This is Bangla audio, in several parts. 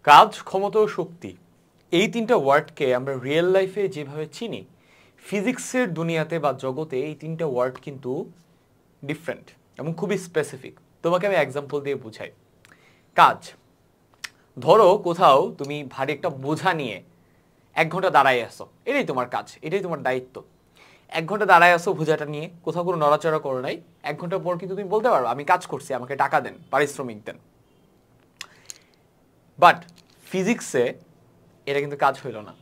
কাজ, ক্ষমতা ও শক্তি, এই তিনটা ওয়ার্ডকে আমরা রিয়েল লাইফে যেভাবে চিনি, ফিজিক্সের দুনিয়াতে বা জগতে এই তিনটা ওয়ার্ড কিন্তু ডিফারেন্ট এবং খুবই স্পেসিফিক। তোমাকে আমি এক্সাম্পল দিয়ে বুঝাই। কাজ, ধরো কোথাও তুমি ভারী একটা বোঝা নিয়ে 1 ঘন্টা দাঁড়ায় আসো, এটাই তোমার কাজ, এটাই তোমার দায়িত্ব। 1 ঘন্টা দাঁড়ায় আসো বোঝাটা নিয়ে, কোথাও কোনো নড়াচড়া করো নাই। 1 ঘন্টা পর কিন্তু তুমি বলতে পারো আমি কাজ করছি, আমাকে টাকা দেন, পারিশ্রমিক দেন। বাট ফিজিক্সে এটা কিন্তু কাজ হইল না।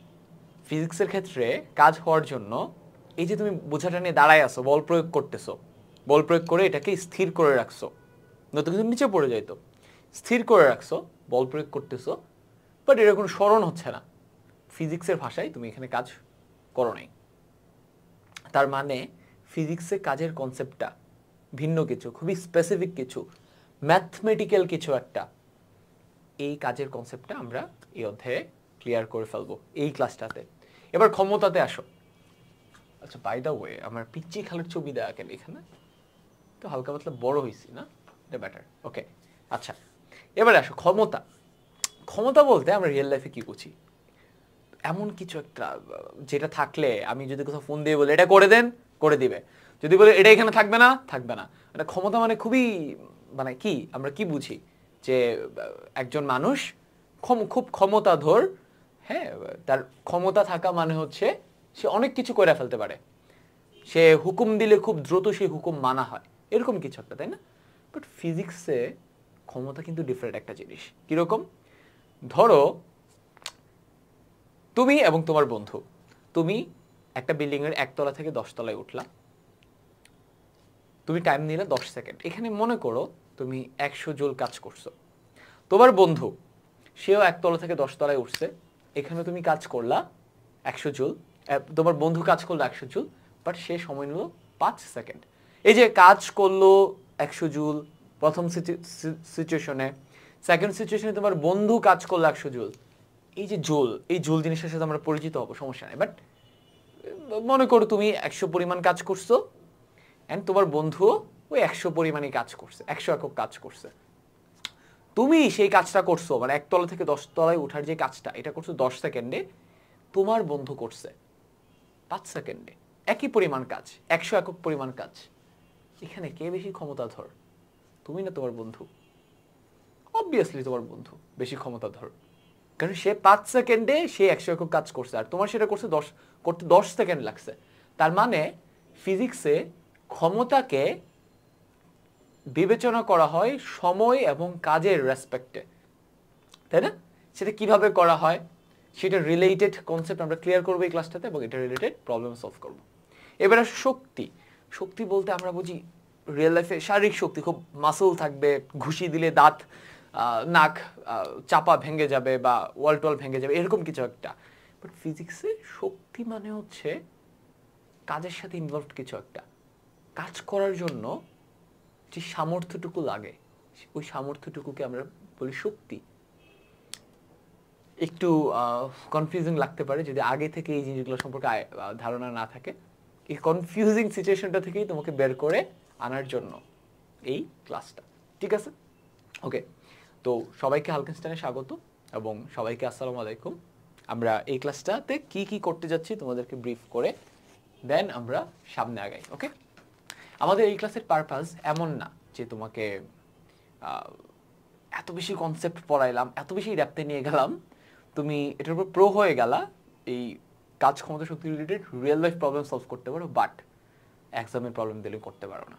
ফিজিক্সের ক্ষেত্রে কাজ হওয়ার জন্য এই যে তুমি বোঝাটা নিয়ে দাঁড়ায় আসো, বল প্রয়োগ করতেছো, বল প্রয়োগ করে এটাকে স্থির করে রাখছো, নয়তো কিন্তু নিচে পড়ে যাইতো। স্থির করে রাখছো, বল প্রয়োগ করতেছো, বাট এটা কোনো স্মরণ হচ্ছে না। ফিজিক্সের ভাষায় তুমি এখানে কাজ করো নাই। তার মানে ফিজিক্সে কাজের কনসেপ্টটা ভিন্ন কিছু, খুবই স্পেসিফিক কিছু, ম্যাথমেটিক্যাল কিছু একটা। এই কাজের কনসেপ্টটা আমরা এই অধ্যায়ে ক্লিয়ার করে ফেলবো এই ক্লাসটাতে। এবার ক্ষমতাতে আসো। আচ্ছা, বাই দ্য ওয়ে, আমার পিচ্চি খালের ছবি দেওয়া কেন এখানে? তো হালকা পাতলা বড় হয়েছি না, এটা ব্যাটার। ওকে, আচ্ছা এবারে আসো ক্ষমতা। ক্ষমতা বলতে আমরা রিয়েল লাইফে কি বুঝি? এমন কিছু একটা যেটা থাকলে আমি যদি কোথাও ফোন দিয়ে বলি এটা করে দেন, করে দিবে। যদি বলে এটা এখানে থাকবে না, থাকবে না। এটা ক্ষমতা মানে খুবই, মানে কি আমরা কি বুঝি যে একজন মানুষ খুব ক্ষমতাধর, হ্যাঁ, তার ক্ষমতা থাকা মানে হচ্ছে সে অনেক কিছু করে ফেলতে পারে, সে হুকুম দিলে খুব দ্রুত সেই হুকুম মানা হয়, এরকম কিছু একটা, তাই না? বাট ফিজিক্সে ক্ষমতা কিন্তু ডিফারেন্ট একটা জিনিস। কিরকম? ধরো তুমি এবং তোমার বন্ধু, তুমি একটা বিল্ডিং এর 1 তলা থেকে 10 তলায় উঠলা, তুমি টাইম নিলে 10 সেকেন্ড। এখানে মনে করো তুমি 100 জুল কাজ করছো। তোমার বন্ধু সেও 1 তলা থেকে 10 তলায় উঠছে, এখানে তুমি কাজ করলা 100 জুল, তোমার বন্ধু কাজ করলো 100 জুল, বাট সে সময় নিল 5 সেকেন্ড। এই যে কাজ করলো 100 জুল প্রথম সিচুয়েশনে, সেকেন্ড সিচুয়েশনে তোমার বন্ধু কাজ করলো 100 জুল। এই যে জুল, এই জুল জিনিসটার সাথে আমরা পরিচিত হবো, সমস্যা নেই। বাট মনে করো তুমি 100 পরিমাণ কাজ করছো, অ্যান্ড তোমার বন্ধু ওই 100 পরিমাণই কাজ করছে, 100 একক কাজ করছে। তুমি সেই কাজটা করছো, মানে 1 তলা থেকে 10 তলায় ওঠার যে কাজটা, এটা করছো 10 সেকেন্ডে, তোমার বন্ধু করছে 5 সেকেন্ডে। একই পরিমাণ কাজ, 100 একক পরিমাণ কাজ। এখানে কে বেশি ক্ষমতাধর, তুমি না তোমার বন্ধু? অবভিয়াসলি তোমার বন্ধু বেশি ক্ষমতাধর, কারণ সে 5 সেকেন্ডে সে 100 একক কাজ করছে, আর তোমার সেটা করছে 10 সেকেন্ড লাগছে। তার মানে ফিজিক্সে ক্ষমতাকে বিবেচনা করা হয় সময় এবং কাজের রেসপেক্টে, তাই না? সেটা কিভাবে করা হয় সেটা রিলেটেড কনসেপ্ট আমরা ক্লিয়ার করবো এই ক্লাসটাতে, এবং এটা রিলেটেড প্রবলেম সলভ করবো। এবারে শক্তি। শক্তি বলতে আমরা বুঝি রিয়েল লাইফে শারীরিক শক্তি, খুব মাসল থাকবে, ঘুষি দিলে দাঁত, নাক, চাপা ভেঙে যাবে বা ওয়াল টল ভেঙে যাবে, এরকম কিছু একটা। বাট ফিজিক্সে শক্তি মানে হচ্ছে কাজের সাথে ইনভলভড কিছু একটা, কাজ করার জন্য যে সামর্থ্যটুকু লাগে, ওই সামর্থ্যটুকুকে আমরা বলি শক্তি। একটু কনফিউজিং লাগতে পারে যদি আগে থেকে এই জিনিসগুলো সম্পর্কে ধারণা না থাকে। এই কনফিউজিং সিচুয়েশনটা থেকেই তোমাকে বের করে আনার জন্য এই ক্লাসটা, ঠিক আছে? ওকে, তো সবাইকে হালকেনস্টাইনে স্বাগত এবং সবাইকে আসসালামু আলাইকুম। আমরা এই ক্লাসটাতে কি কি করতে যাচ্ছি তোমাদেরকে ব্রিফ করে দেন আমরা সামনে আগাই। ওকে, আমাদের এই ক্লাসের পারপাস এমন না যে তোমাকে এত বেশি কনসেপ্ট পড়াইলাম, এত বেশি ডেপথে নিয়ে গেলাম, তুমি এটার উপর প্রো হয়ে গেলা, এই কাজ, ক্ষমতা, শক্তি related real life problem solve করতে পারো, বাট এক্সামের প্রবলেম দিলে করতে পারো না।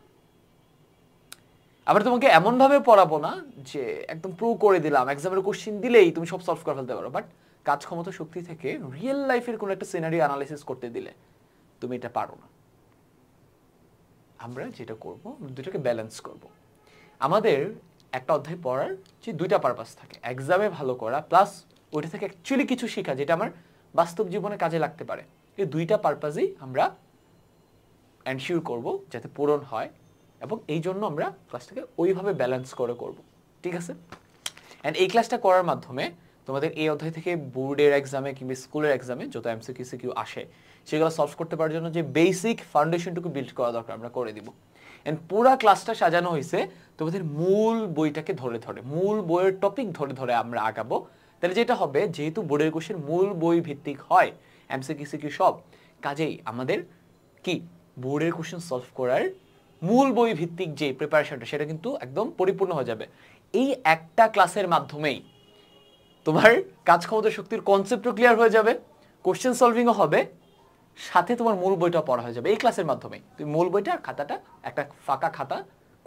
আবার তোমাকে এমনভাবে পড়াবো না যে একদম প্রো করে দিলাম, এক্সামের কোশ্চেন দিলেই তুমি সব সলভ করে ফেলতে পারো, বাট কাজ, ক্ষমতা, শক্তি থেকে রিয়েল লাইফের কোনো একটা সিনারিও অ্যানালাইসিস করতে দিলে তুমি এটা পারো না। আমরা যেটা করব, দুটোকে ব্যালেন্স করব। আমাদের একটা অধ্যায় পড়ার যে 2টা পারপাস থাকে, এক্সামে ভালো করা প্লাস ওইটা থেকে অ্যাকচুয়ালি কিছু শেখা যেটা আমার বাস্তব জীবনে কাজে লাগতে পারে। এই 2টা পারপাসেই আমরা এনশিওর করব যাতে পূরণ হয়, এবং এই জন্য আমরা ক্লাসটাকে ওইভাবে ব্যালেন্স করে করব, ঠিক আছে? অ্যান্ড এই ক্লাসটা করার মাধ্যমে তোমাদের এই অধ্যায় থেকে বোর্ডের এক্সামে কিংবা স্কুলের এক্সামে যত এমসিকিউ সিকিউ আসে সেগুলো সলভ করতে পারার জন্য যে বেসিক ফাউন্ডেশনটুকু বিল্ড করা দরকার আমরা করে দিব। অ্যান্ড পুরা ক্লাসটা সাজানো হয়েছে তোমাদের মূল বইটাকে ধরে ধরে, মূল বইয়ের টপিক ধরে ধরে আমরা আগাবো, তাহলে যেটা হবে, যেহেতু বোর্ডের কোশ্চেন মূল বই ভিত্তিক হয়, এমসিকিউ সিকিউ সব, কাজেই আমাদের কি বোর্ডের কোশ্চেন সলভ করার মূল বই ভিত্তিক যে প্রিপারেশনটা সেটা কিন্তু একদম পরিপূর্ণ হয়ে যাবে এই একটা ক্লাসের মাধ্যমেই। তোমার কাজ ক্ষমতা শক্তির কনসেপ্টও ক্লিয়ার হয়ে যাবে, কোশ্চেন সলভিংও হবে, সাথে তোমার মূল বইটা পড়া হয়ে যাবে এই ক্লাসের মাধ্যমে। তুমি মূল বইটা আর খাতাটা, একটা ফাঁকা খাতা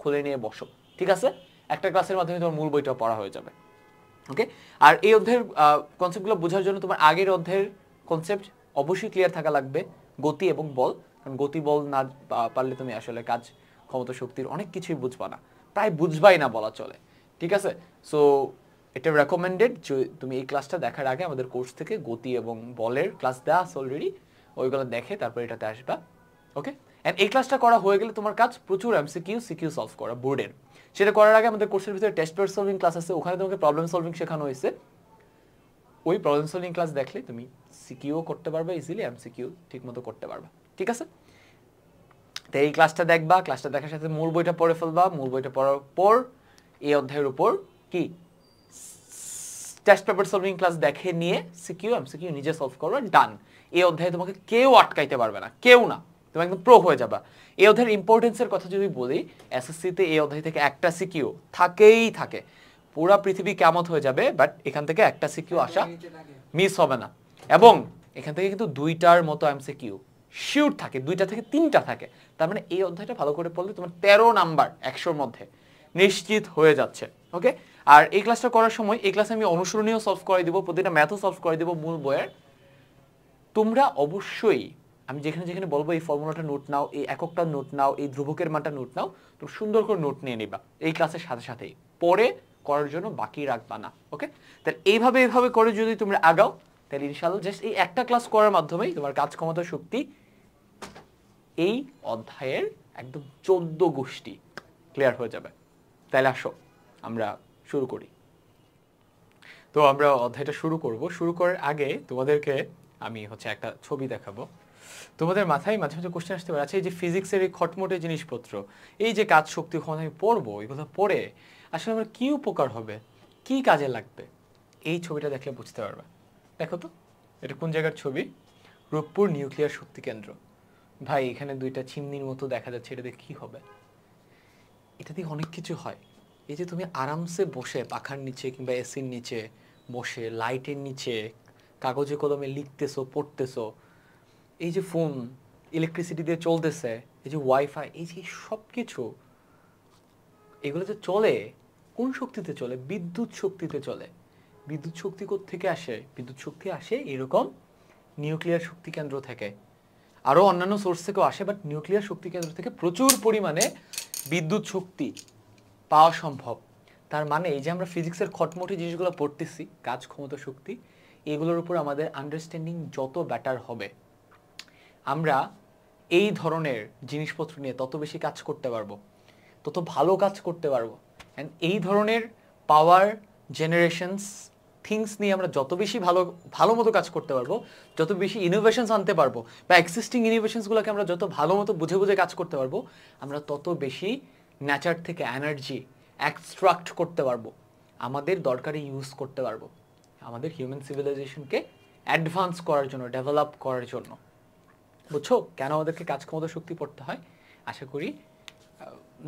খুলে নিয়ে বসো, ঠিক আছে? একটা ক্লাসের মাধ্যমে তোমার মূল বইটা পড়া হয়ে যাবে। ওকে, আর এই অধ্যায়ের কনসেপ্টগুলো বোঝার জন্য তোমার আগের অধ্যায়ের কনসেপ্ট অবশ্যই ক্লিয়ার থাকা লাগবে, গতি এবং বল। কারণ গতি বল না পারলে তুমি আসলে কাজ ক্ষমতা শক্তির অনেক কিছুই বুঝবা না, প্রায় বুঝবাই না বলা চলে, ঠিক আছে? সো এটা রেকমেন্ডেড যে তুমি এই ক্লাসটা দেখার আগে আমাদের কোর্স থেকে গতি এবং বলের ক্লাস দেওয়া আছে অলরেডি, ওইগুলো দেখে তারপর এটাতে আসবা। ওকে, অ্যান্ড এই ক্লাসটা করা হয়ে গেলে তোমার কাজ প্রচুর এমসিকিউ সিকিউ সলভ করা বোর্ডের। সেটা করার আগে আমাদের কোর্সের ভিতরে টেস্ট পেপার সলভিং ক্লাস আছে, ওখানে তোমাকে প্রবলেম সলভিং শেখানো হয়েছে। ওই প্রবলেম সলভিং ক্লাস দেখলে তুমি সিকিউও করতে পারবে ইজিলি, এমসিকিউ ঠিকমতো করতে পারবে, ঠিক আছে? তো এই ক্লাসটা দেখবা, ক্লাসটা দেখার সাথে মূল বইটা পড়ে ফেলবা, মূল বইটা পড়ার পর এই অধ্যায়ের উপর কি টেস্ট পেপার সলভিং ক্লাস দেখে নিয়ে সিকিউ এমসিকিউ নিজে সলভ করবে, ডান। এই অধ্যায়ে তোমাকে কেউ আটকাইতে পারবে না, কেউ না, তুমি একদম প্রো হয়ে যাবা। এই অধ্যায়ের ইম্পর্টেন্সের কথা যদি বলি, এসএসসিতে এই অধ্যায় থেকে একটা সিকিউ থাকেই থাকে, পুরা পৃথিবী কেমত হয়ে যাবে, বাট এখান থেকে একটা সিকিউ আসা মিস হবে না। এবং এখান থেকে কিন্তু 2টার মতো এমসিকিউ শিওর থাকে, 2টা থেকে 3টা থাকে। তার মানে এই অধ্যায়টা ভালো করে পড়লে তোমার 13 নাম্বার 100-র মধ্যে নিশ্চিত হয়ে যাচ্ছে। ওকে, আর এই ক্লাসটা করার সময় এই ক্লাসে আমি অনুসরণীয় সলভ করে দিব, প্রতিটা ম্যাথও সলভ করে দিব মূল বইয়ের। তোমরা অবশ্যই আমি যেখানে যেখানে বলবো এই ফর্মুলাটা নোট নাও, এই এককটা নোট নাও, এই ধ্রুবকের মানটা নোট নাও, তুমি সুন্দর করে নোট নিয়ে নিবা এই ক্লাসের সাথে সাথেই, পরে করার জন্য বাকি রাখবা না। ওকে, তাহলে এইভাবে করে যদি তোমরা আগাও, তাহলে ইনশাআল্লাহ জাস্ট এই একটা ক্লাস করার মাধ্যমেই তোমার কাজ ক্ষমতা শক্তি এই অধ্যায়ের একদম 14 গোষ্ঠী ক্লিয়ার হয়ে যাবে। তাহলে আসো আমরা শুরু করি। তো আমরা অধ্যায়টা শুরু করব। শুরু করার আগে তোমাদেরকে আমি একটা ছবি দেখাবো। তোমাদের মাথায় মাঝে মাঝে কোশ্চেন আসতে পারে, আচ্ছা এই যে ফিজিক্সের এই খটমটে জিনিসপত্র, এই যে কাজ শক্তি ক্ষমতা আমি পড়বো, এগুলো পড়ে আসলে আমার কি উপকার হবে, কি কাজে লাগবে? এই ছবিটা দেখলে বুঝতে পারবে। দেখো তো এটা কোন জায়গার ছবি? রূপপুর নিউক্লিয়ার শক্তি কেন্দ্র। ভাই এখানে 2টা চিমনির মতো দেখা যাচ্ছে, এটা দিয়ে কি হবে? এটা দিয়ে অনেক কিছু হয়। এই যে তুমি আরামসে বসে পাখার নিচে কিংবা এসির নিচে বসে লাইটের নিচে কাগজে কলমে লিখতেছো, পড়তেছো, এই যে ফোন ইলেকট্রিসিটি দিয়ে চলতেছে, এই যে ওয়াইফাই, এই যে সব কিছু এগুলো যে চলে কোন শক্তিতে চলে? বিদ্যুৎ শক্তিতে চলে। বিদ্যুৎ শক্তি কোত্থেকে আসে? বিদ্যুৎ শক্তি আসে এরকম নিউক্লিয়ার শক্তি কেন্দ্র থেকে, আরও অন্যান্য সোর্স থেকেও আসে, বাট নিউক্লিয়ার শক্তি কেন্দ্র থেকে প্রচুর পরিমাণে বিদ্যুৎ শক্তি পাওয়া সম্ভব। তার মানে এই যে আমরা ফিজিক্সের খটমটি জিনিসগুলো পড়তেছি, কাজ ক্ষমতা শক্তি, এগুলোর উপর আমাদের আন্ডারস্ট্যান্ডিং যত বেটার হবে, আমরা এই ধরনের জিনিসপত্র নিয়ে তত বেশি কাজ করতে পারবো, তত ভালো কাজ করতে পারবো। অ্যান্ড এই ধরনের পাওয়ার জেনারেশনস থিংস নিয়ে আমরা যত বেশি ভালো মতো কাজ করতে পারবো, যত বেশি ইনোভেশনস আনতে পারবো, বা এক্সিস্টিং ইনোভেশনসগুলোকে আমরা যত ভালো মতো বুঝে বুঝে কাজ করতে পারবো, আমরা তত বেশি নেচার থেকে এনার্জি এক্সট্রাক্ট করতে পারবো, আমাদের দরকারে ইউজ করতে পারবো, আমাদের হিউম্যান সিভিলাইজেশনকে অ্যাডভান্স করার জন্য, ডেভেলপ করার জন্য। বুঝছো কেন আমাদেরকে কাজ ক্ষমতা শক্তি পড়তে হয়? আশা করি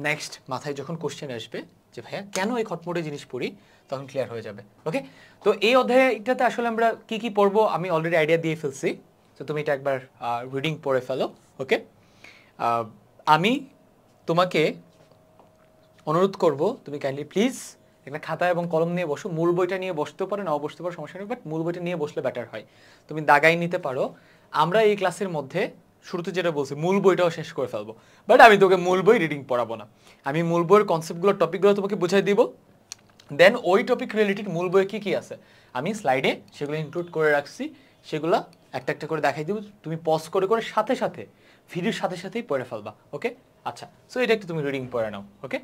নেক্সট মাথায় যখন কোশ্চেন আসবে যে ভাইয়া কেন এই খটমটে জিনিস পড়ি, তখন ক্লিয়ার হয়ে যাবে। ওকে, তো এই অধ্যায়টাতে আসলে আমরা কি কি পড়বো আমি অলরেডি আইডিয়া দিয়ে ফেলছি, তো তুমি এটা একবার রিডিং পড়ে ফেলো। ওকে, আমি তোমাকে অনুরোধ করব তুমি কাইন্ডলি প্লিজ একটা খাতা এবং কলম নিয়ে বসো। মূল বইটা নিয়ে বসতেও পারো, নাও বসতে পারো, সমস্যা নেই, বাট মূল বইটা নিয়ে বসলে বেটার হয়। তুমি দাগাই নিতে পারো। আমরা এই ক্লাসের মধ্যে শুরুতে যেটা বলছি মূল বইটাও শেষ করে ফেলবো, বাট আমি তোকে মূল বই রিডিং পড়াবো না। আমি মূল বইয়ের কনসেপ্টগুলো, টপিকগুলো তোমাকে বুঝাই দিব, দেন ওই টপিক রিলেটেড মূল বইয়ে কী কী আছে আমি স্লাইডে সেগুলো ইনক্লুড করে রাখছি, সেগুলো একটা একটা করে দেখাই দিব। তুমি পজ করে করে সাথে সাথে ভিডিওর সাথে সাথেই পড়ে ফেলবা। ওকে, আচ্ছা, সো এটা একটু তুমি রিডিং পড়ে নাও। ওকে,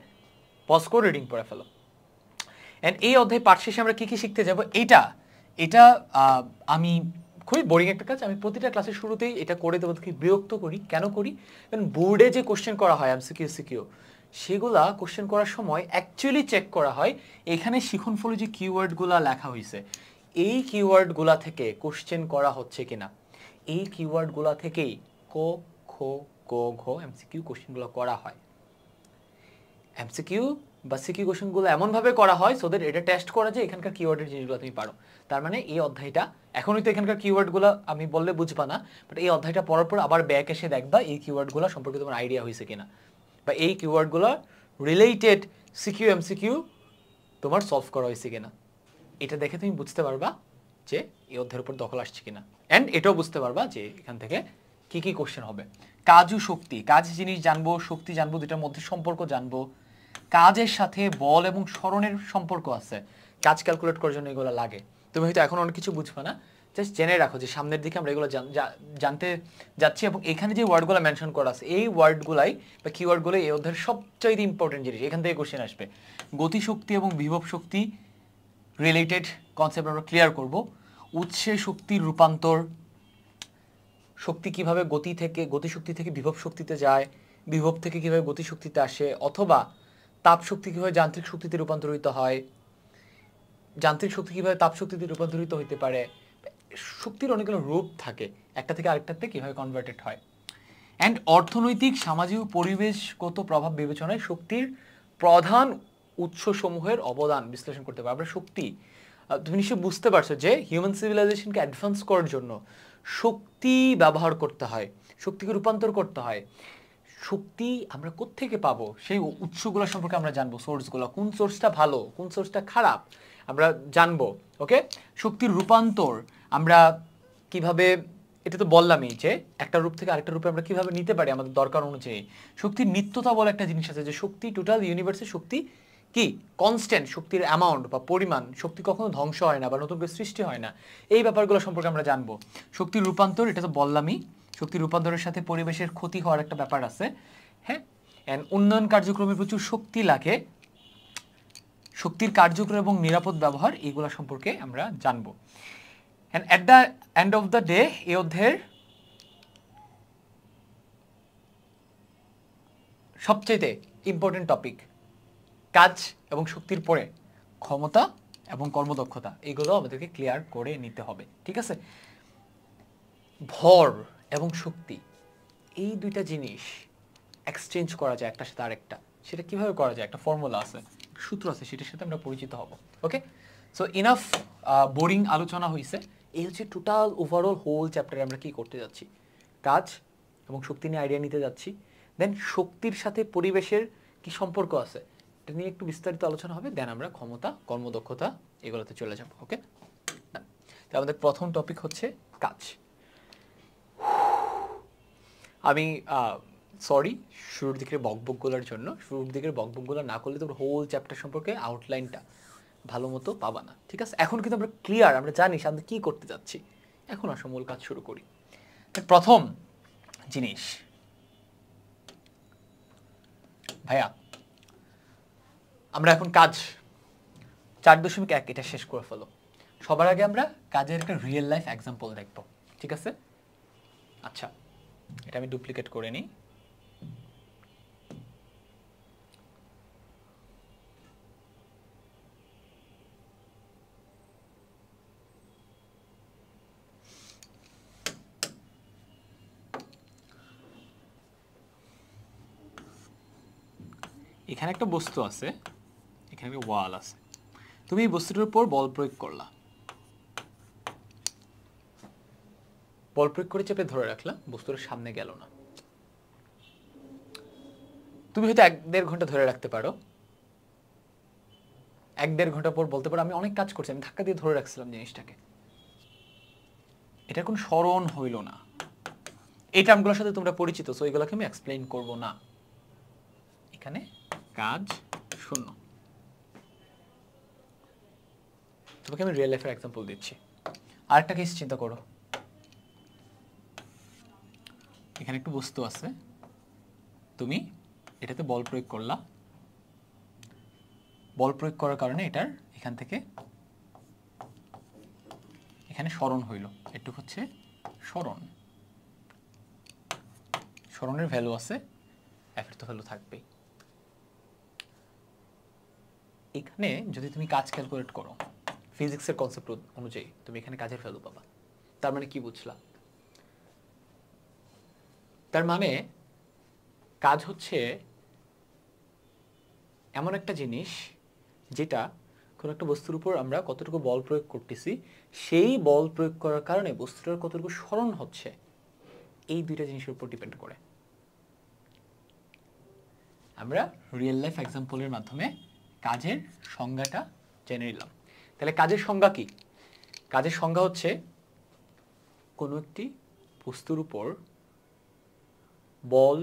পজ করে রিডিং পড়ে ফেলো। অ্যান্ড এই অধ্যায় পাঠ শেষে আমরা কী কী শিখতে যাব, এটা আমি খুবই বোরিং একটা কাজ, আমি প্রতিটা ক্লাসের শুরুতেই এটা করে তোমাদেরকে বিরক্ত করি। কেন করি? কারণ বোর্ডে যে কোশ্চেন করা হয় এমসিকিউ সিকিউ, সেগুলা কোশ্চেন করার সময় অ্যাকচুয়ালি চেক করা হয় এখানে শিখনফলে যে কিওয়ার্ডগুলো লেখা হয়েছে এই কিওয়ার্ডগুলা থেকে কোশ্চেন করা হচ্ছে কিনা, এই কিওয়ার্ডগুলা থেকেই ক খ গ ঘ এমসিকিউ কোশ্চেনগুলো করা হয়। এমসিকিউ বা সিকিউ কোশ্চেনগুলো এমনভাবে করা হয় সো দ্যাট এটা টেস্ট করা যায় এখানকার কিওয়ার্ডের জিনিসগুলো তুমি পারো। তার মানে এই অধ্যায়টা এখনই তো এখানকার কিওয়ার্ডগুলো আমি বললে বুঝবা না, বাট এই অধ্যায়টা পড়ার পর আবার ব্যাক এসে দেখবা এই কিওয়ার্ডগুলো সম্পর্কে তোমার আইডিয়া হয়েছে কিনা, বা এই কিওয়ার্ডগুলো রিলেটেড সিকিউ এমসিকিউ তোমার সলভ করা হয়েছে কিনা। এটা দেখে তুমি বুঝতে পারবা যে এই অধ্যায়ের উপর দখল আসছে কিনা, অ্যান্ড এটাও বুঝতে পারবা যে এখান থেকে কি কি কোশ্চেন হবে। কাজ ও শক্তি, কাজ জিনিস জানবো, শক্তি জানবো, দুটার মধ্যে সম্পর্ক জানবো। কাজের সাথে বল এবং স্মরণের সম্পর্ক আছে, কাজ ক্যালকুলেট করার জন্য এগুলো লাগে। তুমি হয়তো এখন অনেক কিছু বুঝবা না, জাস্ট জেনে রাখো যে সামনের দিকে আমরা এগুলো জানতে যাচ্ছি, এবং এখানে যে ওয়ার্ডগুলো মেনশন করা আছে এই ওয়ার্ডগুলাই বা কিওয়ার্ডগুলো এই অধ্যায়ের সবচাইতে ইম্পর্টেন্ট জিনিস। এখান থেকে কোশ্চেন আসবে। গতিশক্তি এবং বিভব শক্তি রিলেটেড কনসেপ্ট আমরা ক্লিয়ার করব। উৎসে শক্তির রূপান্তর, শক্তি কিভাবে গতিশক্তি থেকে বিভব শক্তিতে যায়, বিভব থেকে কিভাবে গতিশক্তিতে আসে, অথবা তাপ শক্তি কিভাবে যান্ত্রিক শক্তিতে রূপান্তরিত হয়, যান্ত্রিক শক্তি কিভাবে তাপ শক্তিতে রূপান্তরিত হতে পারে। শক্তির অনেকগুলো রূপ থাকে, একটা থেকে আরেকটাতে কিভাবে কনভার্টেড হয়। অ্যান্ড অর্থনৈতিক, সামাজিক ও পরিবেশগত প্রভাব বিবেচনায় শক্তির প্রধান উৎসসমূহের অবদান বিশ্লেষণ করতে পারে। আমরা শক্তি, তুমি নিশ্চয়ই বুঝতে পারছো যে হিউম্যান সিভিলাইজেশনকে অ্যাডভান্স করার জন্য শক্তি ব্যবহার করতে হয়, শক্তিকে রূপান্তর করতে হয়। শক্তি আমরা কোত্থেকে পাবো সেই উৎসগুলো সম্পর্কে আমরা জানবো, সোর্সগুলো, কোন সোর্সটা ভালো কোন সোর্সটা খারাপ আমরা জানবো। ওকে, শক্তির রূপান্তর আমরা কিভাবে, এটা তো বললামই যে একটা রূপ থেকে আরেকটা রূপে আমরা কিভাবে নিতে পারি আমাদের দরকার অনুযায়ী। শক্তির নিত্যতা বলে একটা জিনিস আছে, যে শক্তি টোটাল ইউনিভার্সের শক্তি কি কনস্ট্যান্ট, শক্তির অ্যামাউন্ট বা পরিমাণ, শক্তি কখনো ধ্বংস হয় না বা নতুন করে সৃষ্টি হয় না, এই ব্যাপারগুলো সম্পর্কে আমরা জানবো। শক্তির রূপান্তর, এটা তো বললামই, শক্তির রূপান্তরের সাথে পরিবেশের ক্ষতি হওয়ার একটা ব্যাপার আছে। হ্যাঁ, অ্যান্ড উন্নয়ন কার্যক্রমে প্রচুর শক্তি লাগে, শক্তির কার্যক্রম এবং নিরাপদ ব্যবহার এইগুলো সম্পর্কে আমরা জানবো। And at the end of the day এই অধ্যায়ের সবচেয়ে ইম্পর্টেন্ট টপিক কাজ এবং শক্তির পরে ক্ষমতা এবং কর্মদক্ষতা, এগুলো আমাদেরকে ক্লিয়ার করে নিতে হবে। ঠিক আছে, ভর এবং শক্তি এই দুইটা জিনিস এক্সচেঞ্জ করা যায় একটার সাথে আরেকটা, সেটা কিভাবে করা যায়, একটা ফর্মুলা আছে, সূত্র আছে, সেটার সাথে আমরা পরিচিত হব। ওকে, সো ইনাফ বোরিং আলোচনা হয়েছে। এই হচ্ছে টোটাল ওভারঅল হোল চ্যাপ্টারে আমরা কি করতে যাচ্ছি, কাজ এবং শক্তি নিয়ে আইডিয়া নিতে যাচ্ছি। দেন শক্তির সাথে পরিবেশের কি সম্পর্ক আছে এটা নিয়ে একটু বিস্তারিত আলোচনা হবে। দেন আমরা ক্ষমতা কর্মদক্ষতা এগুলোতে চলে যাব। ওকে, তো আমাদের প্রথম টপিক হচ্ছে কাজ। আমি সরি শুরুর দিকের বকবকগুলোর জন্য, শুরুর দিকের বকবকগুলো না করলে তোমরা হোল চ্যাপ্টার সম্পর্কে আউটলাইনটা ভালো মতো পাবা না। ঠিক আছে, এখন কিন্তু আমরা ক্লিয়ার, আমরা জানি সামনে কি করতে যাচ্ছি। এখন আসো মূল কাজ শুরু করি। প্রথম জিনিস ভাইয়া, আমরা এখন কাজ 4.1 এটা শেষ করে ফেলো। সবার আগে আমরা কাজের একটা রিয়েল লাইফ এক্সাম্পল দেখব। ঠিক আছে, আচ্ছা এটা আমি ডুপ্লিকেট করে নিই। এখানে একটা বস্তু আছে, এখানে একটা ওয়াল আছে, তুমি এই বস্তুটার উপর বল প্রয়োগ করলা, বল প্রয়োগ করে চেপে ধরে রাখলা, বস্তুটার সামনে গেল না। তুমি হয়তো 1-1.5 ঘন্টা ধরে রাখতে পারো, 1-1.5 ঘন্টা পর বলতে পারো আমি অনেক কাজ করছি, আমি ধাক্কা দিয়ে ধরে রাখছিলাম জিনিসটাকে, এটার কোনো স্মরণ হইল না। এই টার্মগুলোর সাথে তোমরা পরিচিত, সো এগুলোকে আমি এক্সপ্লেইন করব না। এখানে কাজ শূন্য। তোমাকে আমি রিয়েল লাইফের এক্সাম্পল দিচ্ছি। আরেকটা কেস চিন্তা করো, এখানে একটু বস্তু আছে, তুমি এটাতে বল প্রয়োগ করলা, বল প্রয়োগ করার কারণে এটার এখান থেকে এখানে স্মরণ হইল, একটু হচ্ছে স্মরণ, স্মরণের ভ্যালু আছে, এফের তো ভ্যালু থাকবেই। এখানে যদি তুমি কাজ ক্যালকুলেট করো, ফিজিক্সের কনসেপ্ট অনুযায়ী তুমি এখানে কাজের ভ্যালু পাবা। তার মানে কি বুঝলা? তার মানে কাজ হচ্ছে এমন একটা জিনিস যেটা কোনো একটা বস্তুর উপর আমরা কতটুকু বল প্রয়োগ করতেছি, সেই বল প্রয়োগ করার কারণে বস্তুটার কতটুকু সরণ হচ্ছে, এই দুইটা জিনিসের উপর ডিপেন্ড করে। আমরা রিয়েল লাইফ এক্সাম্পলের মাধ্যমে কাজের সংজ্ঞাটা জেনে নিলাম। তাহলে কাজের সংজ্ঞা কি? কাজের সংজ্ঞা হচ্ছে কোনো একটি বস্তুর উপর বল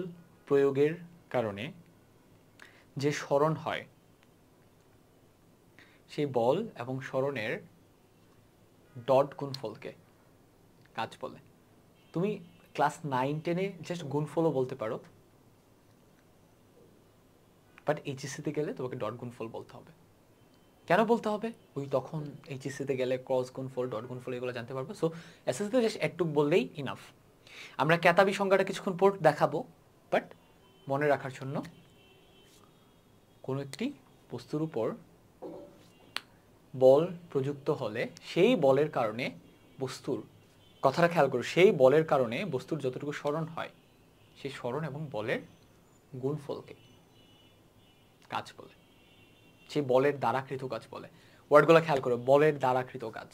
প্রয়োগের কারণে যে সরণ হয়, সেই বল এবং সরণের ডট গুণফলকে কাজ বলে। তুমি ক্লাস 9-10-এ জাস্ট গুণফলও বলতে পারো, বাট এইচএসসিতে গেলে তোমাকে ডট গুণফল বলতে হবে। কেন বলতে হবে? ওই তখন এইচএসসিতে গেলে ক্রস গুণফল, ডট গুণফল এগুলো জানতে পারবো। সো এসএসসিতে জাস্ট একটুক বললেই ইনাফ। আমরা ক্যাতাবি সংজ্ঞাটা কিছুক্ষণ পর দেখাবো, বাট মনে রাখার জন্য কোনো একটি বস্তুর উপর বল প্রযুক্ত হলে সেই বলের কারণে বস্তুর, কথাটা খেয়াল করো, সেই বলের কারণে বস্তুর যতটুকু সরণ হয়, সেই সরণ এবং বলের গুণফলকে কাজ বলে, সেই বলের দ্বারাকৃত কাজ বলে। ওয়ার্ডগুলো খেয়াল করো, বলের দ্বারাকৃত কাজ।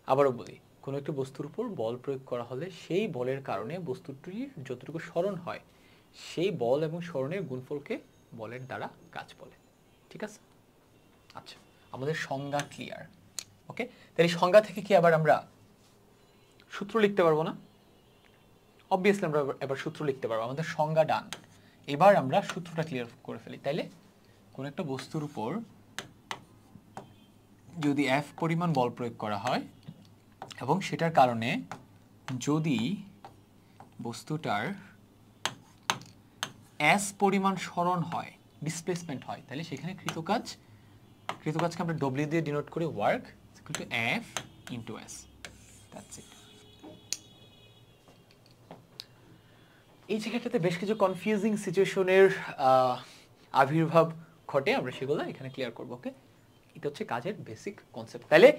আবারও বলি, কোনো একটি বস্তুর উপর বল প্রয়োগ করা হলে সেই বলের কারণে বস্তুটির যতটুকু সরণ হয়, সেই বল এবং সরণের গুণফলকে বলের দ্বারা কাজ বলে। ঠিক আছে? আচ্ছা, আমাদের সংজ্ঞা ক্লিয়ার। ওকে, তাহলে সংজ্ঞা থেকে কি আবার আমরা সূত্র লিখতে পারবো না? অবভিয়াসলি আমরা এবার সূত্র লিখতে পারবো। আমাদের সংজ্ঞা ডান, এবার আমরা সূত্রটা ক্লিয়ার করে ফেলি। তাইলে কোনো একটা বস্তুর উপর যদি F পরিমাণ বল প্রয়োগ করা হয় এবং সেটার কারণে যদি বস্তুটার S পরিমাণ সরণ হয়, ডিসপ্লেসমেন্ট হয়, তাহলে সেখানে কৃতকাজকে আমরা W দিয়ে ডিনোট করি, work equal to F into S। That's it. এই জায়গাটাতে বেশ কিছু কনফিউজিং সিচুয়েশনের আবির্ভাব ঘটে, আমরা সেগুলো এখানে ক্লিয়ার করবো। ওকে, এটা হচ্ছে কাজের বেসিক কনসেপ্ট। তাহলে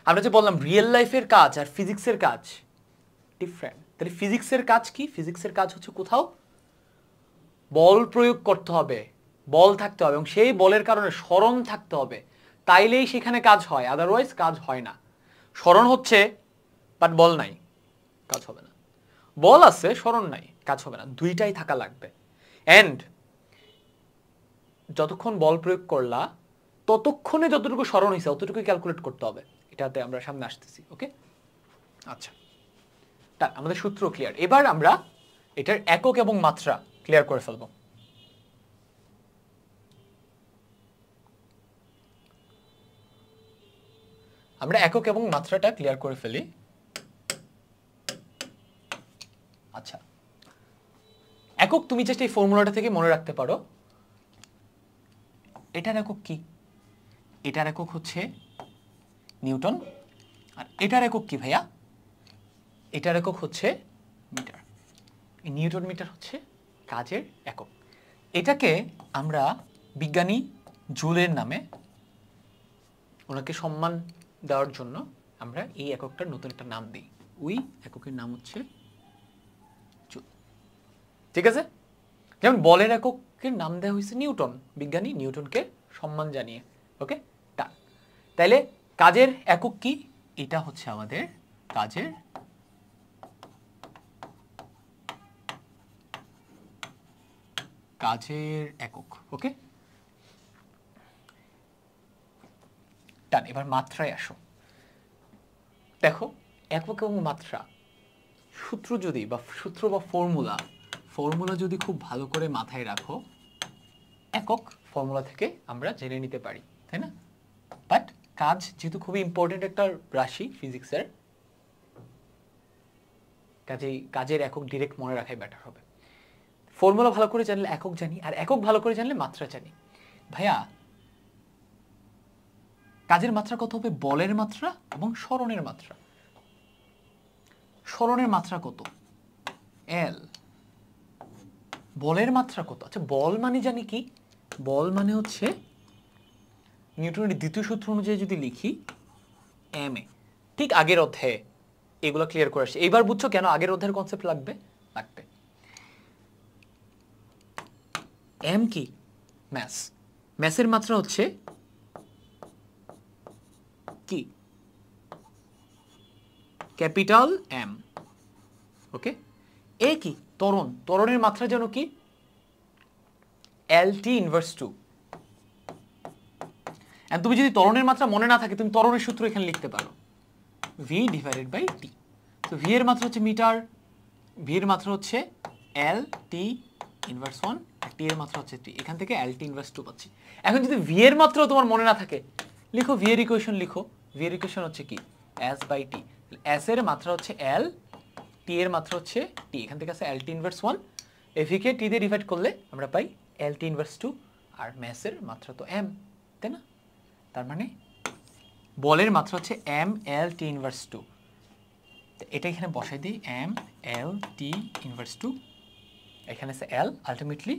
আমরা যে বললাম রিয়েল লাইফের কাজ আর ফিজিক্সের কাজ ডিফারেন্ট। তাহলে ফিজিক্সের কাজ কি? ফিজিক্সের কাজ হচ্ছে কোথাও বল প্রয়োগ করতে হবে, বল থাকতে হবে এবং সেই বলের কারণে সরণ থাকতে হবে, তাইলেই সেখানে কাজ হয়, আদারওয়াইজ কাজ হয় না। সরণ হচ্ছে বাট বল নাই, কাজ হবে না। বল আছে, সরণ নাই, কাজ হবে না। দুইটাই থাকা লাগবে। এন্ড যতক্ষণ বল প্রয়োগ করলা ততক্ষণে যতটুকু সরণ হয়েছে অতটুকু ক্যালকুলেট করতে হবে। এটাতে আমরা সামনে আসতেছি। ওকে, আচ্ছা, তা আমাদের সূত্র ক্লিয়ার। এবার আমরা এটার একক এবং মাত্রা ক্লিয়ার করে ফেলবো। আমরা একক এবং মাত্রাটা ক্লিয়ার করে ফেলি। আচ্ছা, একক তুমি জাস্ট এই ফর্মুলাটা থেকে মনে রাখতে পারো। এটার একক কি? এটার একক হচ্ছে নিউটন। আর এটার একক কি ভাইয়া? এটার একক হচ্ছে মিটার। এই নিউটন মিটার হচ্ছে কাজের একক। এটাকে আমরা বিজ্ঞানী জুলের নামে, ওনাকে সম্মান দেওয়ার জন্য আমরা এই এককটার নতুন একটা নাম দিই। ওই এককের নাম হচ্ছে জুল। ঠিক আছে? যেমন বলের এককের নাম দেওয়া হয়েছে নিউটন, বিজ্ঞানী নিউটনকে সম্মান জানিয়ে। ওকে, তাইলে কাজের একক কি? এটা হচ্ছে আমাদের কাজের একক। ওকে, ডান। এবার মাত্রায় আসো। দেখো, একক এবং মাত্রা সূত্র বা ফর্মুলা যদি খুব ভালো করে মাথায় রাখো, একক ফর্মুলা থেকে আমরা জেনে নিতে পারি, তাই না? বাট কাজ যেহেতু খুবই ইম্পর্টেন্ট একটা রাশি ফিজিক্সের, কাজেই কাজের একক ডিরেক্ট মনে রাখাই বেটার হবে। ফর্মুলা ভালো করে জানলে একক জানি, আর একক ভালো করে জানলে মাত্রা জানি। ভাইয়া, কাজের মাত্রা কত হবে? বলের মাত্রা এবং সরণের মাত্রা। সরণের মাত্রা কত? এল। বলের মাত্রা কত? আচ্ছা, বল মানে জানি কি? বল মানে হচ্ছে নিউটনের দ্বিতীয় সূত্র অনুযায়ী যদি লিখি এম এ, ঠিক আগের অধ্যায়ে এগুলো ক্লিয়ার করে আসছে। এইবার বুঝছো কেন আগের অধ্যায়ের কনসেপ্ট লাগবে। এম কি? ম্যাস। ম্যাসের মাত্রা হচ্ছে কি? Capital M. ওকে। এ কি? ত্বরণ। ত্বরণের মাত্রা যেন কি? এল টি ইনভার্স 2। এন্ড তুমি যদি ত্বরণের মাত্রা মনে না থাকে তুমি ত্বরণের সূত্র এখানে লিখতে পারো, ভি ডিভাইডেড বাই টি। তো ভি এর মাত্রা হচ্ছে মিটার, ভি এর মাত্রা হচ্ছে এল টি ইনভার্স 1, আর টি এর মাত্রা হচ্ছে টি। এখান থেকে এল টি ইনভার্স 2 পাচ্ছি। এখন যদি ভি এর মাত্রাও তোমার মনে না থাকে, লিখো ভি এর ইকুয়েশন লিখো। ভি এর ইকুয়েশন হচ্ছে কি? S by T. এস এর মাত্রা হচ্ছে এল, টি এর মাত্রা হচ্ছে টি। এখান থেকে আছে এল টি ইনভার্স 1, এভি কে টি দিয়ে ডিভাইড করলে আমরা পাই এল টি ইনভার্স 2, আর ম্যাসের মাত্রা তো এম, তাই না? তার মানে বলের মাত্রা হচ্ছে এম এল টি ইনভার্স 2। এটা এখানে বসাই দিই, এম এল টি ইনভার্স 2, এখানে আছে এল। আলটিমেটলি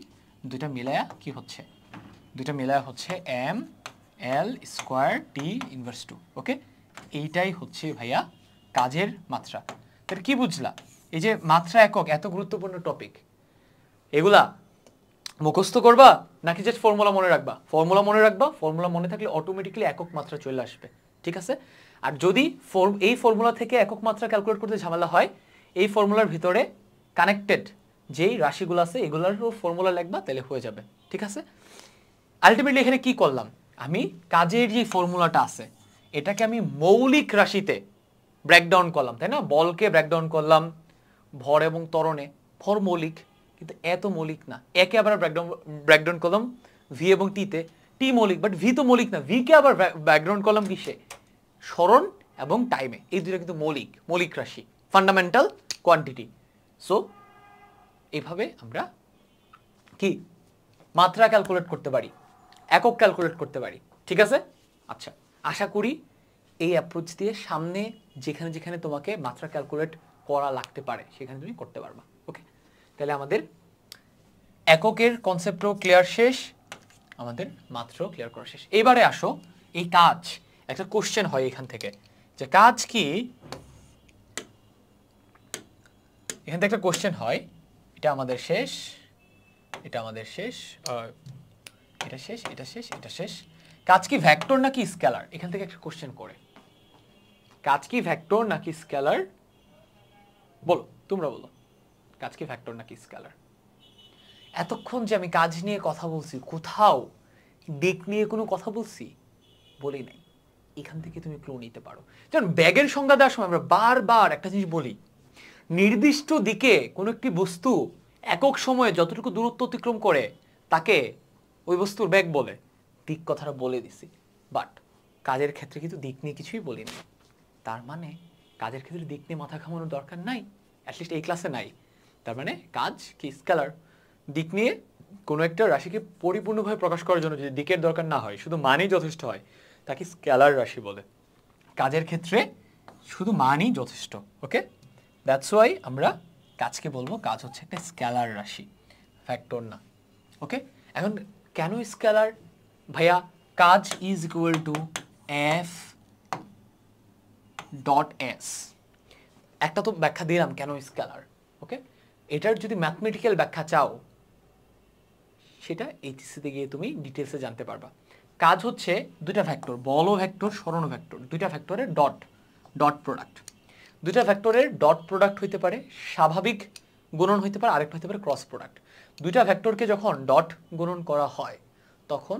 দুইটা মিলায়া কি হচ্ছে? দুইটা মিলায়া হচ্ছে M L square T inverse 2। Okay, এইটাই হচ্ছে ভাইয়া কাজের মাত্রা। তাহলে কি বুঝলা? এই যে মাত্রা একক, এত গুরুত্বপূর্ণ টপিক, এগুলা মুখস্থ করবা নাকি জাস্ট ফর্মুলা মনে রাখবা? ফর্মুলা মনে রাখবা। ফর্মুলা মনে থাকলে অটোমেটিক্যালি একক মাত্রা চলে আসবে, ঠিক আছে? আর যদি এই ফর্মুলা থেকে একক মাত্রা ক্যালকুলেট করতে ঝামেলা হয়, এই ফর্মুলার ভিতরে কানেক্টেড যেই রাশিগুলো আছে এগুলোরও ফর্মুলা লিখবা, তাহলে হয়ে যাবে, ঠিক আছে? আলটিমেটলি এখানে কি করলাম? আমি কাজের যে ফর্মুলাটা আছে এটাকে আমি মৌলিক রাশিতে ব্রেকডাউন করলাম, তাই না? বলকে ব্রেকডাউন করলাম ভর এবং ত্বরণে। ভর মৌলিক, কিন্তু এত মৌলিক না। একে আবার ব্রেকডাউন করলাম ভি এবং টিতে, টি মৌলিক, বাট ভি তো মৌলিক না। ভি কে আবার ব্রেকডাউন করলাম কিসে? সরণ এবং টাইমে। এই দুটো কিন্তু মৌলিক রাশি, ফান্ডামেন্টাল কোয়ান্টিটি। সো এইভাবে আমরা কি মাত্রা ক্যালকুলেট করতে পারি, একক ক্যালকুলেট করতে পারি, ঠিক আছে? আচ্ছা, আশা করি এই অ্যাপ্রোচ দিয়ে সামনে যেখানে যেখানে তোমাকে মাত্রা ক্যালকুলেট করা লাগতে পারে সেখানে তুমি করতে পারবা। ওকে, তাহলে আমাদের এককের কনসেপ্টও ক্লিয়ার শেষ, আমাদের মাত্রাও ক্লিয়ার করা শেষ। এবারে আসো এই কাজ। একটা কোশ্চেন হয় এখান থেকে যে কাজ কি, এখান থেকে একটা কোশ্চেন হয়। এটা আমাদের শেষ, এটা আমাদের শেষ, এটা শেষ, এটা শেষ, এটা শেষ। কাজ কি ভেক্টর নাকি স্কেলার? এখান থেকে একটা কোশ্চেন করে, কাজ কি ভেক্টর নাকি স্কেলার? বলো, তোমরা বলো, কাজ কি ভেক্টর নাকি স্কেলার? এতক্ষণ যে আমি কাজ নিয়ে কথা বলছি, কোথাও দিক নিয়ে কোনো কথা বলছি? বলি নাই। এখান থেকে তুমি ক্লু নিতে পারো। যেমন ব্যাগের সংজ্ঞা দেওয়ার সময় আমরা বারবার একটা জিনিস বলি, নির্দিষ্ট দিকে কোনো একটি বস্তু একক সময়ে যতটুকু দূরত্ব অতিক্রম করে তাকে ওই বস্তুর ব্যাগ বলে। দিক কথাটা বলে দিছি, বাট কাজের ক্ষেত্রে কিন্তু দিক নিয়ে কিছুই বলিনি। তার মানে কাজের ক্ষেত্রে দিক নিয়ে মাথা ঘামানোর দরকার নাই, অ্যাটলিস্ট এই ক্লাসে নাই। তার মানে কাজ কি স্কেলার। দিক নিয়ে কোনো একটা রাশিকে পরিপূর্ণভাবে প্রকাশ করার জন্য যদি দিকের দরকার না হয়, শুধু মানই যথেষ্ট হয়, তাকে স্কেলার রাশি বলে। কাজের ক্ষেত্রে শুধু মানই যথেষ্ট। ওকে, দ্যাটস ওয়াই আমরা কাজকে বলবো কাজ হচ্ছে একটা স্কেলার রাশি, ফ্যাক্টর না। ওকে, এখন কেন স্কেলার? ভাইয়া কাজ is equal to F dot S. একটা তো ব্যাখ্যা দিলাম কেন স্কেলার। ওকে, এটার যদি ম্যাথমেটিক্যাল ব্যাখ্যা চাও সেটা এইচএসসিতে গিয়ে তুমি ডিটেলসে জানতে পারবা। কাজ হচ্ছে দুইটা ভেক্টর, বল ভেক্টর, সরণ ভেক্টর, দুইটা ভেক্টরের ডট প্রোডাক্ট। দুইটা ভেক্টরের ডট প্রোডাক্ট হইতে পারে স্বাভাবিক গুণন, হইতে পারে আরেকটা হইতে পারে ক্রস প্রোডাক্ট। দুইটা ভেক্টরকে যখন ডট গুণন করা হয় তখন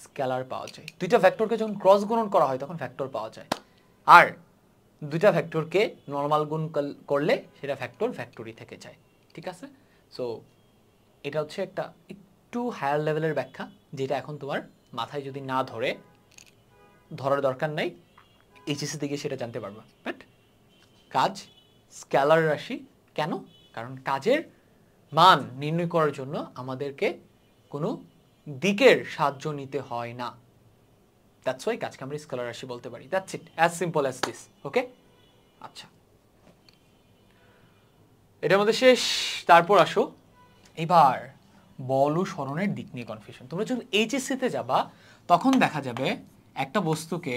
স্কেলার পাওয়া যায়। দুইটা ভেক্টরকে যখন ক্রস গুণন করা হয় তখন ভেক্টর পাওয়া যায়। আর দুইটা ভেক্টরকে নরমাল গুণ করলে সেটা ভেক্টরই থেকে যায়, ঠিক আছে? সো এটা হচ্ছে একটা একটু হায়ার লেভেলের ব্যাখ্যা, যেটা এখন তোমার মাথায় যদি না ধরার দরকার নাই, এইচএসসি থেকে সেটা জানতে পারবা। বাট কাজ স্কেলার রাশি কেন? কারণ কাজের মান নির্ণয় করার জন্য আমাদেরকে কোনো দিকের সাহায্য নিতে হয় না। দ্যাটস ওয়াই কাজকে আমরা স্কেলার রাশি বলতে পারি। That's it, as simple as this. Okay, আচ্ছা, এটা আমাদের শেষ। তারপর আসো এবার বল ও সরণের দিক নিয়ে কনফিউশন। তোমরা যখন এইচএসসিতে যাবা তখন দেখা যাবে একটা বস্তুকে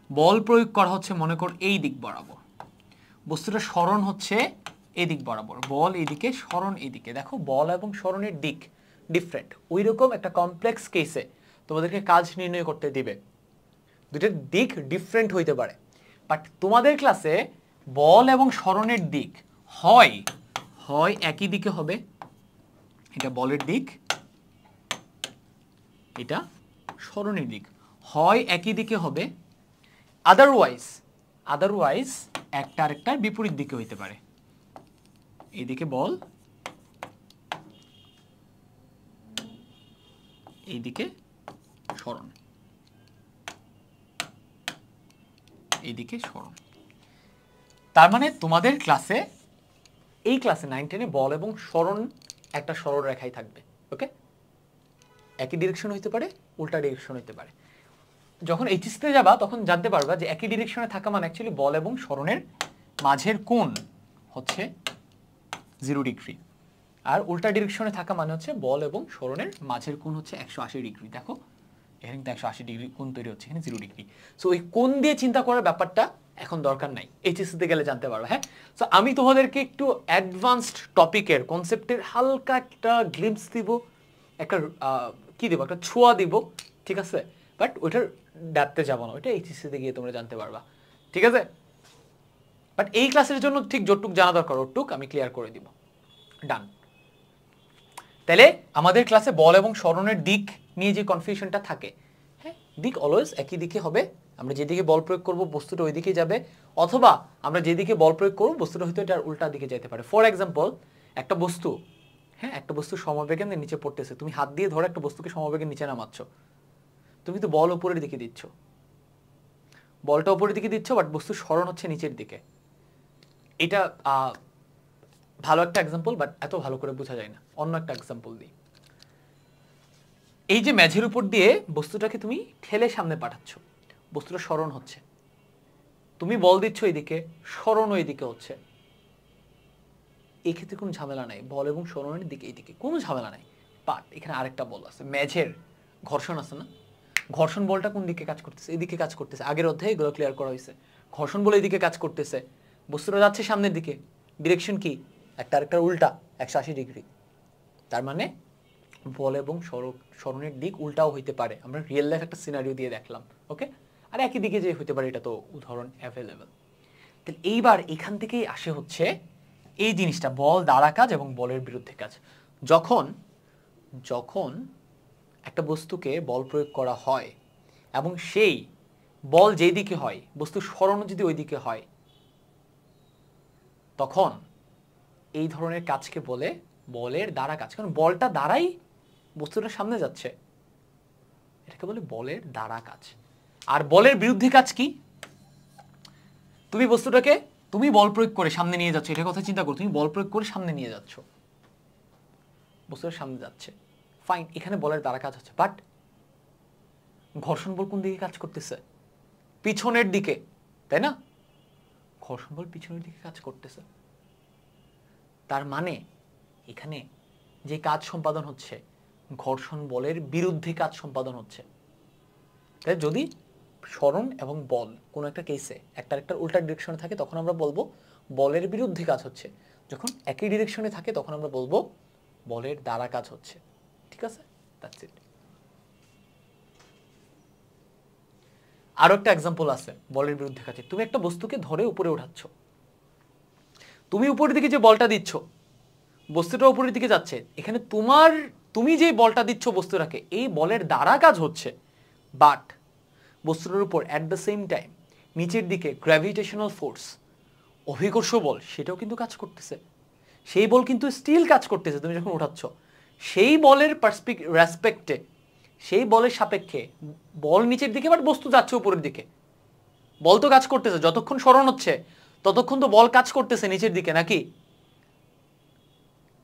বল প্রয়োগ করা হচ্ছে মনে কর এই দিক বরাবর, বস্তুটা সরণ হচ্ছে এই দিক বরাবর, বল এইদিকে সরণ এইদিকে। দেখো বল এবং সরণের দিক ডিফারেন্ট। ওই রকম একটা কমপ্লেক্স কেসে তোমাদেরকে কাজ নির্ণয় করতে দিবে, দুইটার দিক ডিফারেন্ট হইতে পারে, বাট তোমাদের ক্লাসে বল এবং সরণের দিক হয় হয় একই দিকে হবে, এটা বলের দিক, এটা সরণের দিক, হয় একই দিকে হবে, আদারওয়াইজ একটা আরেকটার বিপরীত দিকে হইতে পারে। এইদিকে বল, এইদিকে সরণ, এইদিকে সরণ। তার মানে তোমাদের ক্লাসে, এই ক্লাসে 9-10 বল এবং সরণ একটা সরল রেখায় থাকবে। ওকে, একই ডিরেকশন হইতে পারে, উল্টা ডিরেকশন হইতে পারে। যখন এইচএসতে যাবা তখন জানতে পারবা যে একই ডিরেকশনে থাকা মানে অ্যাকচুয়ালি বল এবং সরণের মাঝের কোণ হচ্ছে 0 ডিগ্রি, আর উল্টা ডিরেকশনে থাকা মানে হচ্ছে বল এবং সরণের মাঝের কোণ হচ্ছে 180 ডিগ্রি। দেখো এখানে কিন্তু 180 ডিগ্রি কোণ তৈরি হচ্ছে, এখানে 0 ডিগ্রি। সো ওই কোণ দিয়ে চিন্তা করার ব্যাপারটা এখন দরকার নাই, এইচএসসিতে গেলে জানতে পারবে। হ্যাঁ, সো আমি তোমাদেরকে একটু অ্যাডভান্সড টপিকের কনসেপ্টের হালকা একটা গ্লিম্পস দিব, একটা কি দিব, একটা ছোঁয়া দিব, ঠিক আছে, বাট ওইটার ডেপথে যাবো না, ওইটা এইচএসসিতে গিয়ে তোমরা জানতে পারবা, ঠিক আছে। বাট এই ক্লাসের জন্য ঠিক যতটুক জানা দরকার ওটুক আমি ক্লিয়ার করে দিব। ডান। তাহলে আমাদের ক্লাসে বল এবং সরণের দিক নিয়ে যে কনফিউশনটা থাকে, হ্যাঁ, দিক অলওয়েজ একই দিকে হবে। আমরা যেদিকে বল প্রয়োগ করব বস্তুটা ওই দিকেই যাবে, অথবা আমরা যেদিকে বল প্রয়োগ করব বস্তুটা হয়তো এটার উল্টা দিকে যেতে পারে। ফর এক্সাম্পল, একটা বস্তু, হ্যাঁ, একটা বস্তু সমবেগে নিচে পড়তেছে, তুমি হাত দিয়ে ধরে একটা বস্তুকে সমবেগে নিচে নামাচ্ছ, তুমি তো বল উপরের দিকে দিচ্ছ, বলটা উপরের দিকে দিচ্ছ, বাট বস্তু সরণ হচ্ছে নিচের দিকে। এটা ভালো একটা এক্সাম্পল, বাট এত ভালো করে বোঝা যায় না। অন্য একটা এক্সাম্পল দিই। এই যে মেঝের উপর দিয়ে বস্তুটাকে তুমি ঠেলে সামনে পাঠাচ্ছ, বস্তুটা সরণ হচ্ছে, তুমি বল দিচ্ছ এইদিকে, সরণ এইদিকে হচ্ছে, এই ক্ষেত্রে কোনো ঝামেলা নাই, বল এবং সরণের দিকে এইদিকে কোনো ঝামেলা নাই। বাট এখানে আরেকটা বল আছে, মেঝের ঘর্ষণ আছে না, ঘর্ষণ বলটা কোন দিকে কাজ করতেছে? এদিকে কাজ করতেছে। আগের অধ্যায়ে এগুলো ক্লিয়ার করা হয়েছে। ঘর্ষণ বল এদিকে কাজ করতেছে, বস্তুটা যাচ্ছে সামনের দিকে, ডিরেকশন কি? একটা আরেকটার উল্টা, 180 ডিগ্রি। তার মানে বল এবং সরণের দিক উল্টাও হইতে পারে। আমরা রিয়েল লাইফ একটা সিনারিও দিয়ে দেখলাম। ওকে, আর একই দিকে যে হইতে পারে এটা তো উদাহরণ অ্যাভেলেবল। তাহলে এইবার এখান থেকেই আসে হচ্ছে এই জিনিসটা, বল দ্বারা কাজ এবং বলের বিরুদ্ধে কাজ। যখন যখন একটা বস্তুকে বল প্রয়োগ করা হয় এবং সেই বল যেই দিকে হয়, বস্তুর সরণ যদি ওই দিকে হয়, তখন এই ধরনের কাজকে বলে বলের দ্বারা কাজ। কারণ বলটা দ্বারাই বস্তুটা সামনে যাচ্ছে, এটাকে বলে বলের দ্বারা কাজ। আর বলের বিরুদ্ধে কাজ কি? তুমি বস্তুটাকে তুমি বল প্রয়োগ করে সামনে নিয়ে যাচ্ছ, এটার কথা চিন্তা করো, তুমি বল প্রয়োগ করে সামনে নিয়ে যাচ্ছ, বস্তুটা সামনে যাচ্ছে, ফাইন, এখানে বলের দ্বারা কাজ হচ্ছে। বাট ঘর্ষণ বল কোন দিকে কাজ করতেছে? পিছনের দিকে, তাই না? ঘর্ষণ বল পিছনের দিকে কাজ করতেছে। তার মানে এখানে যে কাজ সম্পাদন হচ্ছে, ঘর্ষণ বলের বিরুদ্ধে কাজ সম্পাদন হচ্ছে। তাই যদি সরণ এবং বল কোনো একটা কেসে একটা আরেকটার উল্টা ডিরেকশনে থাকে, তখন আমরা বলবো বলের বিরুদ্ধে কাজ হচ্ছে। যখন একই ডিরেকশনে থাকে তখন আমরা বলবো বলের দ্বারা কাজ হচ্ছে। ঠিক আছে, দ্যাটস ইট। আরো একটা এক্সাম্পল আছে বলের বিরুদ্ধে কাজে। তুমি একটা বস্তুকে ধরে উপরে উঠাচ্ছ, তুমি উপরের দিকে যে বলটা দিচ্ছ, বস্তুটা উপরের দিকে যাচ্ছে, এখানে তুমি যে বলটা দিচ্ছ বস্তুটাকে, এই বলের দ্বারা কাজ হচ্ছে। বাট বস্তুটার উপর অ্যাট দ্য সেম টাইম নিচের দিকে গ্র্যাভিটেশনাল ফোর্স, অভিকর্ষ বল, সেটাও কিন্তু কাজ করতেছে। সেই বল কিন্তু স্টিল কাজ করতেছে তুমি যখন উঠাচ্ছ। সেই বলের রেসপেক্টে, সেই বলের সাপেক্ষে বল নিচের দিকে, বাট বস্তু যাচ্ছে উপরের দিকে। বল তো কাজ করতেছে, যতক্ষণ সরণ হচ্ছে ততক্ষণ তো বল কাজ করতেছে নিচের দিকে, নাকি?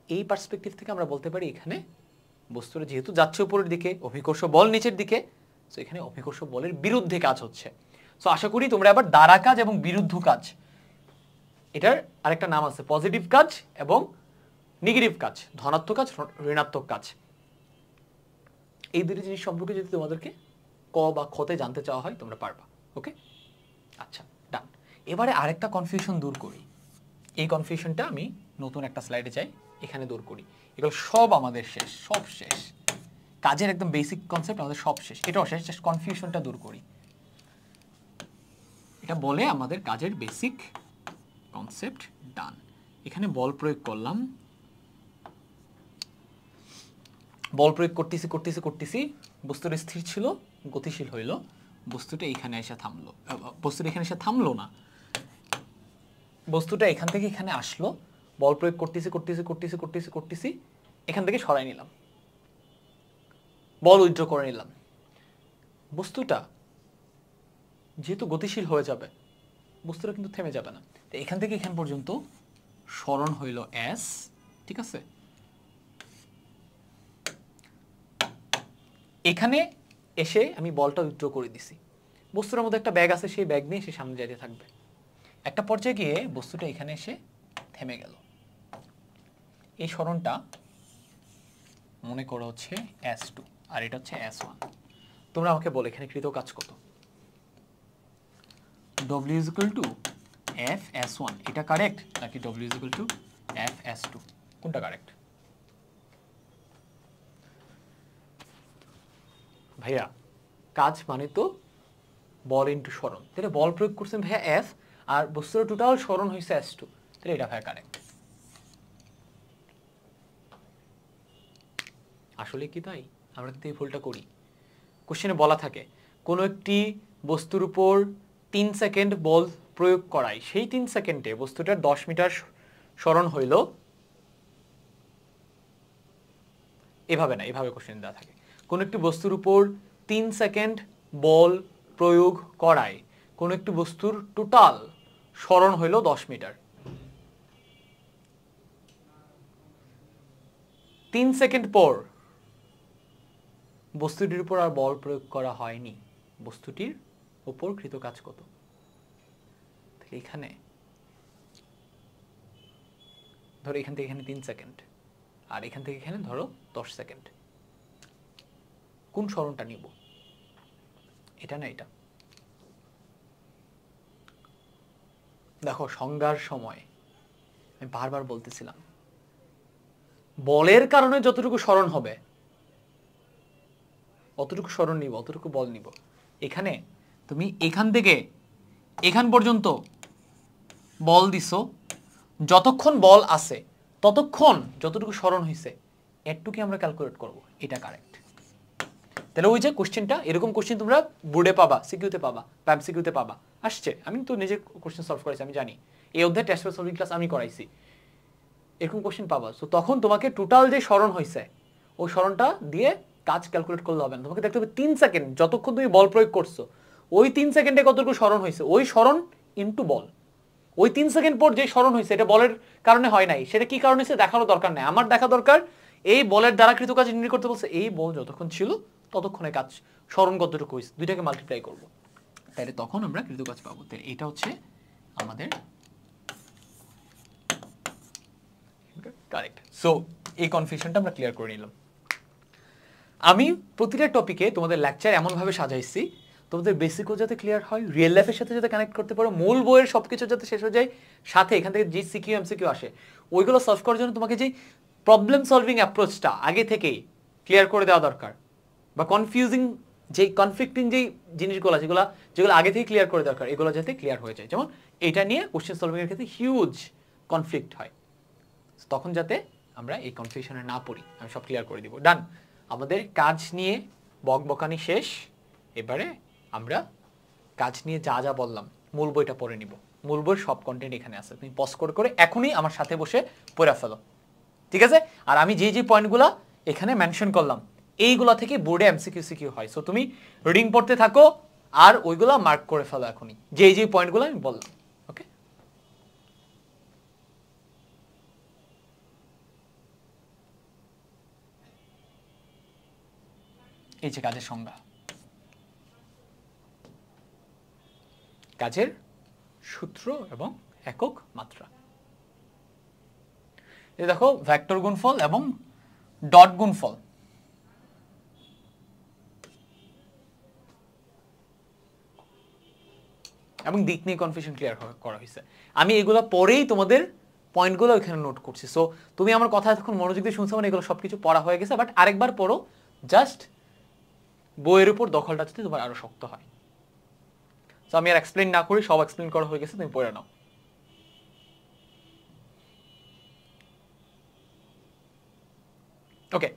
এই পার্সপেক্টিভ থেকে আমরা বলতে পারি এখানে বস্তুটা যেহেতু যাচ্ছে উপরের দিকে, অভিকর্ষ বল নিচের দিকে, সো এখানে অভিকর্ষ বলের বিরুদ্ধে কাজ হচ্ছে। সো আশা করি তোমরা আবার দ্বারা কাজ এবং বিরুদ্ধ কাজ, এটার আরেকটা নাম আছে, পজিটিভ কাজ এবং নেগেটিভ কাজ, ধনাত্মক কাজ, ঋণাত্মক কাজ। এই দুটি জিনিস সম্পর্কে যদি তোমাদেরকে ক বা খতে জানতে চাওয়া হয় তোমরা পারবা। ওকে, আচ্ছা ডান। এবারে আরেকটা কনফিউশন দূর করি। এই কনফিউশনটা আমি নতুন একটা স্লাইডে যাই, এখানে দূর করি। এগুলো সব আমাদের শেষ, সব শেষ। কাজের একদম বেসিক কনসেপ্ট আমাদের সব শেষ, এটাও শেষ, জাস্ট কনফিউশনটা দূর করি। এটা বলে আমাদের কাজের বেসিক কনসেপ্ট ডান। এখানে বল প্রয়োগ করলাম, বল প্রয়োগ করতেছি করতেছি করতেছি, বস্তুটা স্থির ছিল, গতিশীল হইল, বস্তুটা এখানে এসে থামলো। বস্তুটা এখানে এসে থামলো না, বস্তুটা এখান থেকে এখানে আসলো, বল প্রয়োগ করতেছি করতেছি করতেছি করতেছি করতেছি, এখান থেকে সরাই নিলাম, বল উইথড্র করে নিলাম। বস্তুটা যেহেতু গতিশীল হয়ে যাবে, বস্তুটা কিন্তু থেমে যাবে না। তো এখান থেকে এখান পর্যন্ত সরণ হইল এস, ঠিক আছে। এখানে এসে আমি বলটা উইথড্র করে দিছি, বস্তুটার মধ্যে একটা ব্যাগ আছে, সেই ব্যাগ নিয়ে সে সামনে যেতে থাকবে। একটা পর্যায়ে গিয়ে বস্তুটা এখানে এসে থেমে গেল। এই সরণটা মনে করো হচ্ছে S2 আর এটা হচ্ছে S1। তোমরা আমাকে বলো এখানে কৃত কাজ কত? W is equal to F_S1, এটা কারেক্ট নাকি W is equal to F_S2? কোনটা কারেক্ট? ভাইয়া কাজ মানে তো বল ইন্টু সরণ, তাহলে বল প্রয়োগ করছেন ভাইয়া F আর বস্তুর টোটাল সরণ হয়েছে S2, তাহলে এটা ভাইয়া কারেক্ট। আসলে কি তাই? আমরা কিন্তু এই ভুলটা করি। কোশ্চেনে বলা থাকে কোনো একটি বস্তুর উপর 3 সেকেন্ড বল প্রয়োগ করায়, সেই 3 সেকেন্ডে বস্তুটার 10 মিটার সরণ হইল, এভাবে না, এভাবে কোশ্চেন দেওয়া থাকে। কোনো একটি বস্তুর উপর 3 সেকেন্ড বল প্রয়োগ করায় কোনো একটি বস্তুর টোটাল সরণ হইল 10 মিটার। 3 সেকেন্ড পর বস্তুটির উপর আর বল প্রয়োগ করা হয়নি, বস্তুটির উপর কৃত কাজ কত? এখানে ধরো এখান থেকে এখানে 3 সেকেন্ড আর এখান থেকে এখানে ধরো 10 সেকেন্ড, কোন সরণটা নিব? এটা না এটা? দেখো সংজ্ঞার সময় আমি বারবার বলতেছিলাম বলের কারণে যতটুকু সরণ হবে অতটুকু সরণ নিব, অতটুকু বল নিব। এখানে তুমি এখান থেকে এখান পর্যন্ত বল দিছো, যতক্ষণ বল আছে ততক্ষণ যতটুকু সরণ হয়েছে এরটুকু আমরা ক্যালকুলেট করব, এটা কারেক্ট। তাহলে ওই যে কোশ্চেনটা, এরকম কোশ্চেন তোমরা বোর্ডে পাবা, সিকিউতে পাবা, এমসিকিউতে পাবা, আসছে। আমি তো নিজে কোশ্চেন সলভ করেছি, আমি জানি, এই অধ্যায় টেস্ট পেপার সলভিং ক্লাস আমি করাইছি, এরকম কোশ্চেন পাবা। সো তখন তোমাকে টোটাল যে সরণ হয়েছে ওই সরণটা দিয়ে কাজ ক্যালকুলেট করলে হবে না, তোমাকে দেখতে হবে 3 সেকেন্ড যতক্ষণ তুমি বল প্রয়োগ করছো ওই 3 সেকেন্ডে কতটুকু সরণ হয়েছে, ওই সরণ ইনটু বল। ওই 3 সেকেন্ড পর যে সরণ হয়েছে এটা বলের কারণে হয় নাই, সেটা কি কারণে হয়েছে দেখানোর দরকার নেই, আমার দেখা দরকার এই বলের দ্বারা কৃত কাজ নির্ণয় করতে বলছে, এই বল যতক্ষণ ছিল ততক্ষণে কাজ সরণ কতটুকু হয়েছে, দুইটাকে মাল্টিপ্লাই করব, তাহলে তখন আমরা কৃত কাজ পাবো। তাহলে এটা হচ্ছে আমাদের কারেক্ট। সো এই কনফিউশনটা আমরা ক্লিয়ার করে নিলাম। আমি প্রতিটা টপিকে তোমাদের লেকচার এমনভাবে সাজাইছি তোমাদের বেসিকও যাতে ক্লিয়ার হয়, রিয়েল লাইফের সাথে যাতে কানেক্ট করতে পারো, মূল বইয়ের সবকিছু যাতে শেষ হয়ে যায়, সাথে এখান থেকে যে সিকিউ এমসিকিউ আসে ওইগুলো সলভ করার জন্য তোমাকে যে প্রবলেম সলভিং অ্যাপ্রোচটা আগে থেকেই ক্লিয়ার করে দেওয়া দরকার, বা কনফিউজিং যে কনফ্লিক্টিং যেই জিনিসগুলো যেগুলো আগে থেকে ক্লিয়ার করে দরকার, এগুলো যাতে ক্লিয়ার হয়ে যায়। যেমন এটা নিয়ে কোশ্চেন সলভিংয়ের ক্ষেত্রে হিউজ কনফ্লিক্ট হয়, তখন যাতে আমরা এই কনফিউশনে না পড়ি আমি সব ক্লিয়ার করে দিব। ডান, আমাদের কাজ নিয়ে বকবকানি শেষ। এবারে আমরা কাজ নিয়ে যা যা বললাম মূল বইটা পড়ে নিব, মূল বইয়ের সব কন্টেন্ট এখানে আছে, তুমি পজ করে এখনই আমার সাথে বসে পড়ে ফেলো, ঠিক আছে? আর আমি যে যে পয়েন্টগুলো এখানে মেনশন করলাম এইগুলা থেকে বোর্ডে এমসিকিউ সিকিউ হয়, সো তুমি রিডিং পড়তে থাকো আর ওইগুলা মার্ক করে ফেলো এখনই, যে যে পয়েন্টগুলো আমি বললাম। ওকে, এই যে কাজের সংজ্ঞা, কাজের সূত্র এবং একক মাত্রা। এই দেখো ভেক্টর গুণফল এবং ডট গুণফল, এবং দিক নিয়ে কনফিউশন ক্লিয়ার করা হয়েছে। আমি এগুলো পরেই তোমাদের পয়েন্টগুলো এখানে নোট করছি। সো তুমি আমার কথা এতক্ষণ মনোযোগ দিয়ে শুনছো মানে এগুলো সবকিছু পড়া হয়ে গেছে, বাট আরেকবার পড়ো, জাস্ট বইয়ের উপর দখলটা যাতে তোমার আরো শক্ত হয়। সো আমি আর এক্সপ্লেন না করি, সব এক্সপ্লেন করা হয়ে গেছে, তুমি পড়ে নাও। ওকে,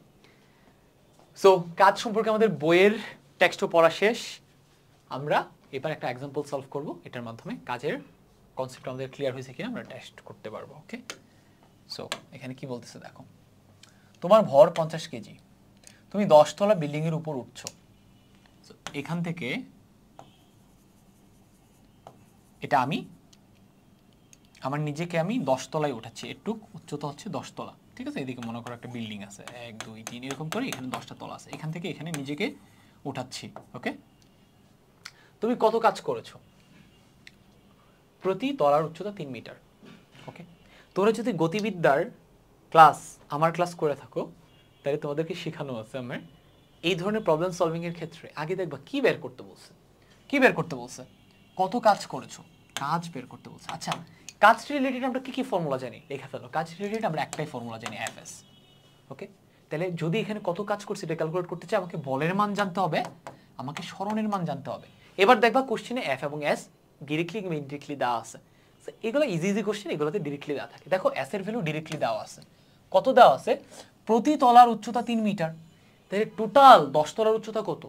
সো কাজ সম্পর্কে আমাদের বইয়ের টেক্সটও পড়া শেষ। আমরা এবার একটা এক্সাম্পল সলভ করব, এটার মাধ্যমে কাজের কনসেপ্ট আমাদের ক্লিয়ার হয়েছে কিনা আমরা টেস্ট করতে পারবো। ওকে, সো এখানে কি বলতেছে দেখো, তোমার ভর 50 কেজি, তুমি 10 তলা বিল্ডিং এর উপর উঠছো। এখান থেকে এটা আমি আমার নিজেকে আমি 10 তলায় উঠাচ্ছি, একটু উচ্চতা হচ্ছে 10 তলা, ঠিক আছে। এদিকে মনে করো একটা বিল্ডিং আছে 1 2 3 এরকম করে, এখানে 10টা তলা আছে, এখান থেকে এখানে নিজেকে উঠাচ্ছি। ওকে, তুমি কত কাজ করেছো? প্রতি তলার উচ্চতা 3 মিটার। ওকে, তোমরা যদি গতিবিদ্যার ক্লাস আমার ক্লাস করে থাকো তাহলে তোমাদেরকে শেখানো আছে আমার এই ধরনের প্রবলেম সলভিং এর ক্ষেত্রে আগে দেখবা কি বের করতে বলছে, কি বের করতে বলছে, কত কাজ করেছো, কাজ বের করতে বলছে। আচ্ছা, কাজ রিলেটেড আমরা কি কি ফর্মুলা জানি, লেখা ফেলো। কাজ রিলেটেড আমরা একটাই ফর্মুলা জানি, এফএস। ওকে, তাহলে যদি এখানে কত কাজ করছে এটা ক্যালকুলেট করতে চাই, আমাকে বলের মান জানতে হবে, আমাকে সরণের মান জানতে হবে। এবার দেখবা কোশ্চেনে এফ এবং এস ডিরেক্টলি কিংবা ইনডিরেক্টলি দেওয়া আছে। এগুলো ইজি ইজি কোশ্চেন, এগুলোতে ডিরেক্টলি দেওয়া থাকে। দেখো এস এর ভ্যালু ডিরেক্টলি দেওয়া আছে, কত দেওয়া আছে, প্রতি তলার উচ্চতা 3 মিটার। তাহলে টোটাল 10 তলার উচ্চতা কত,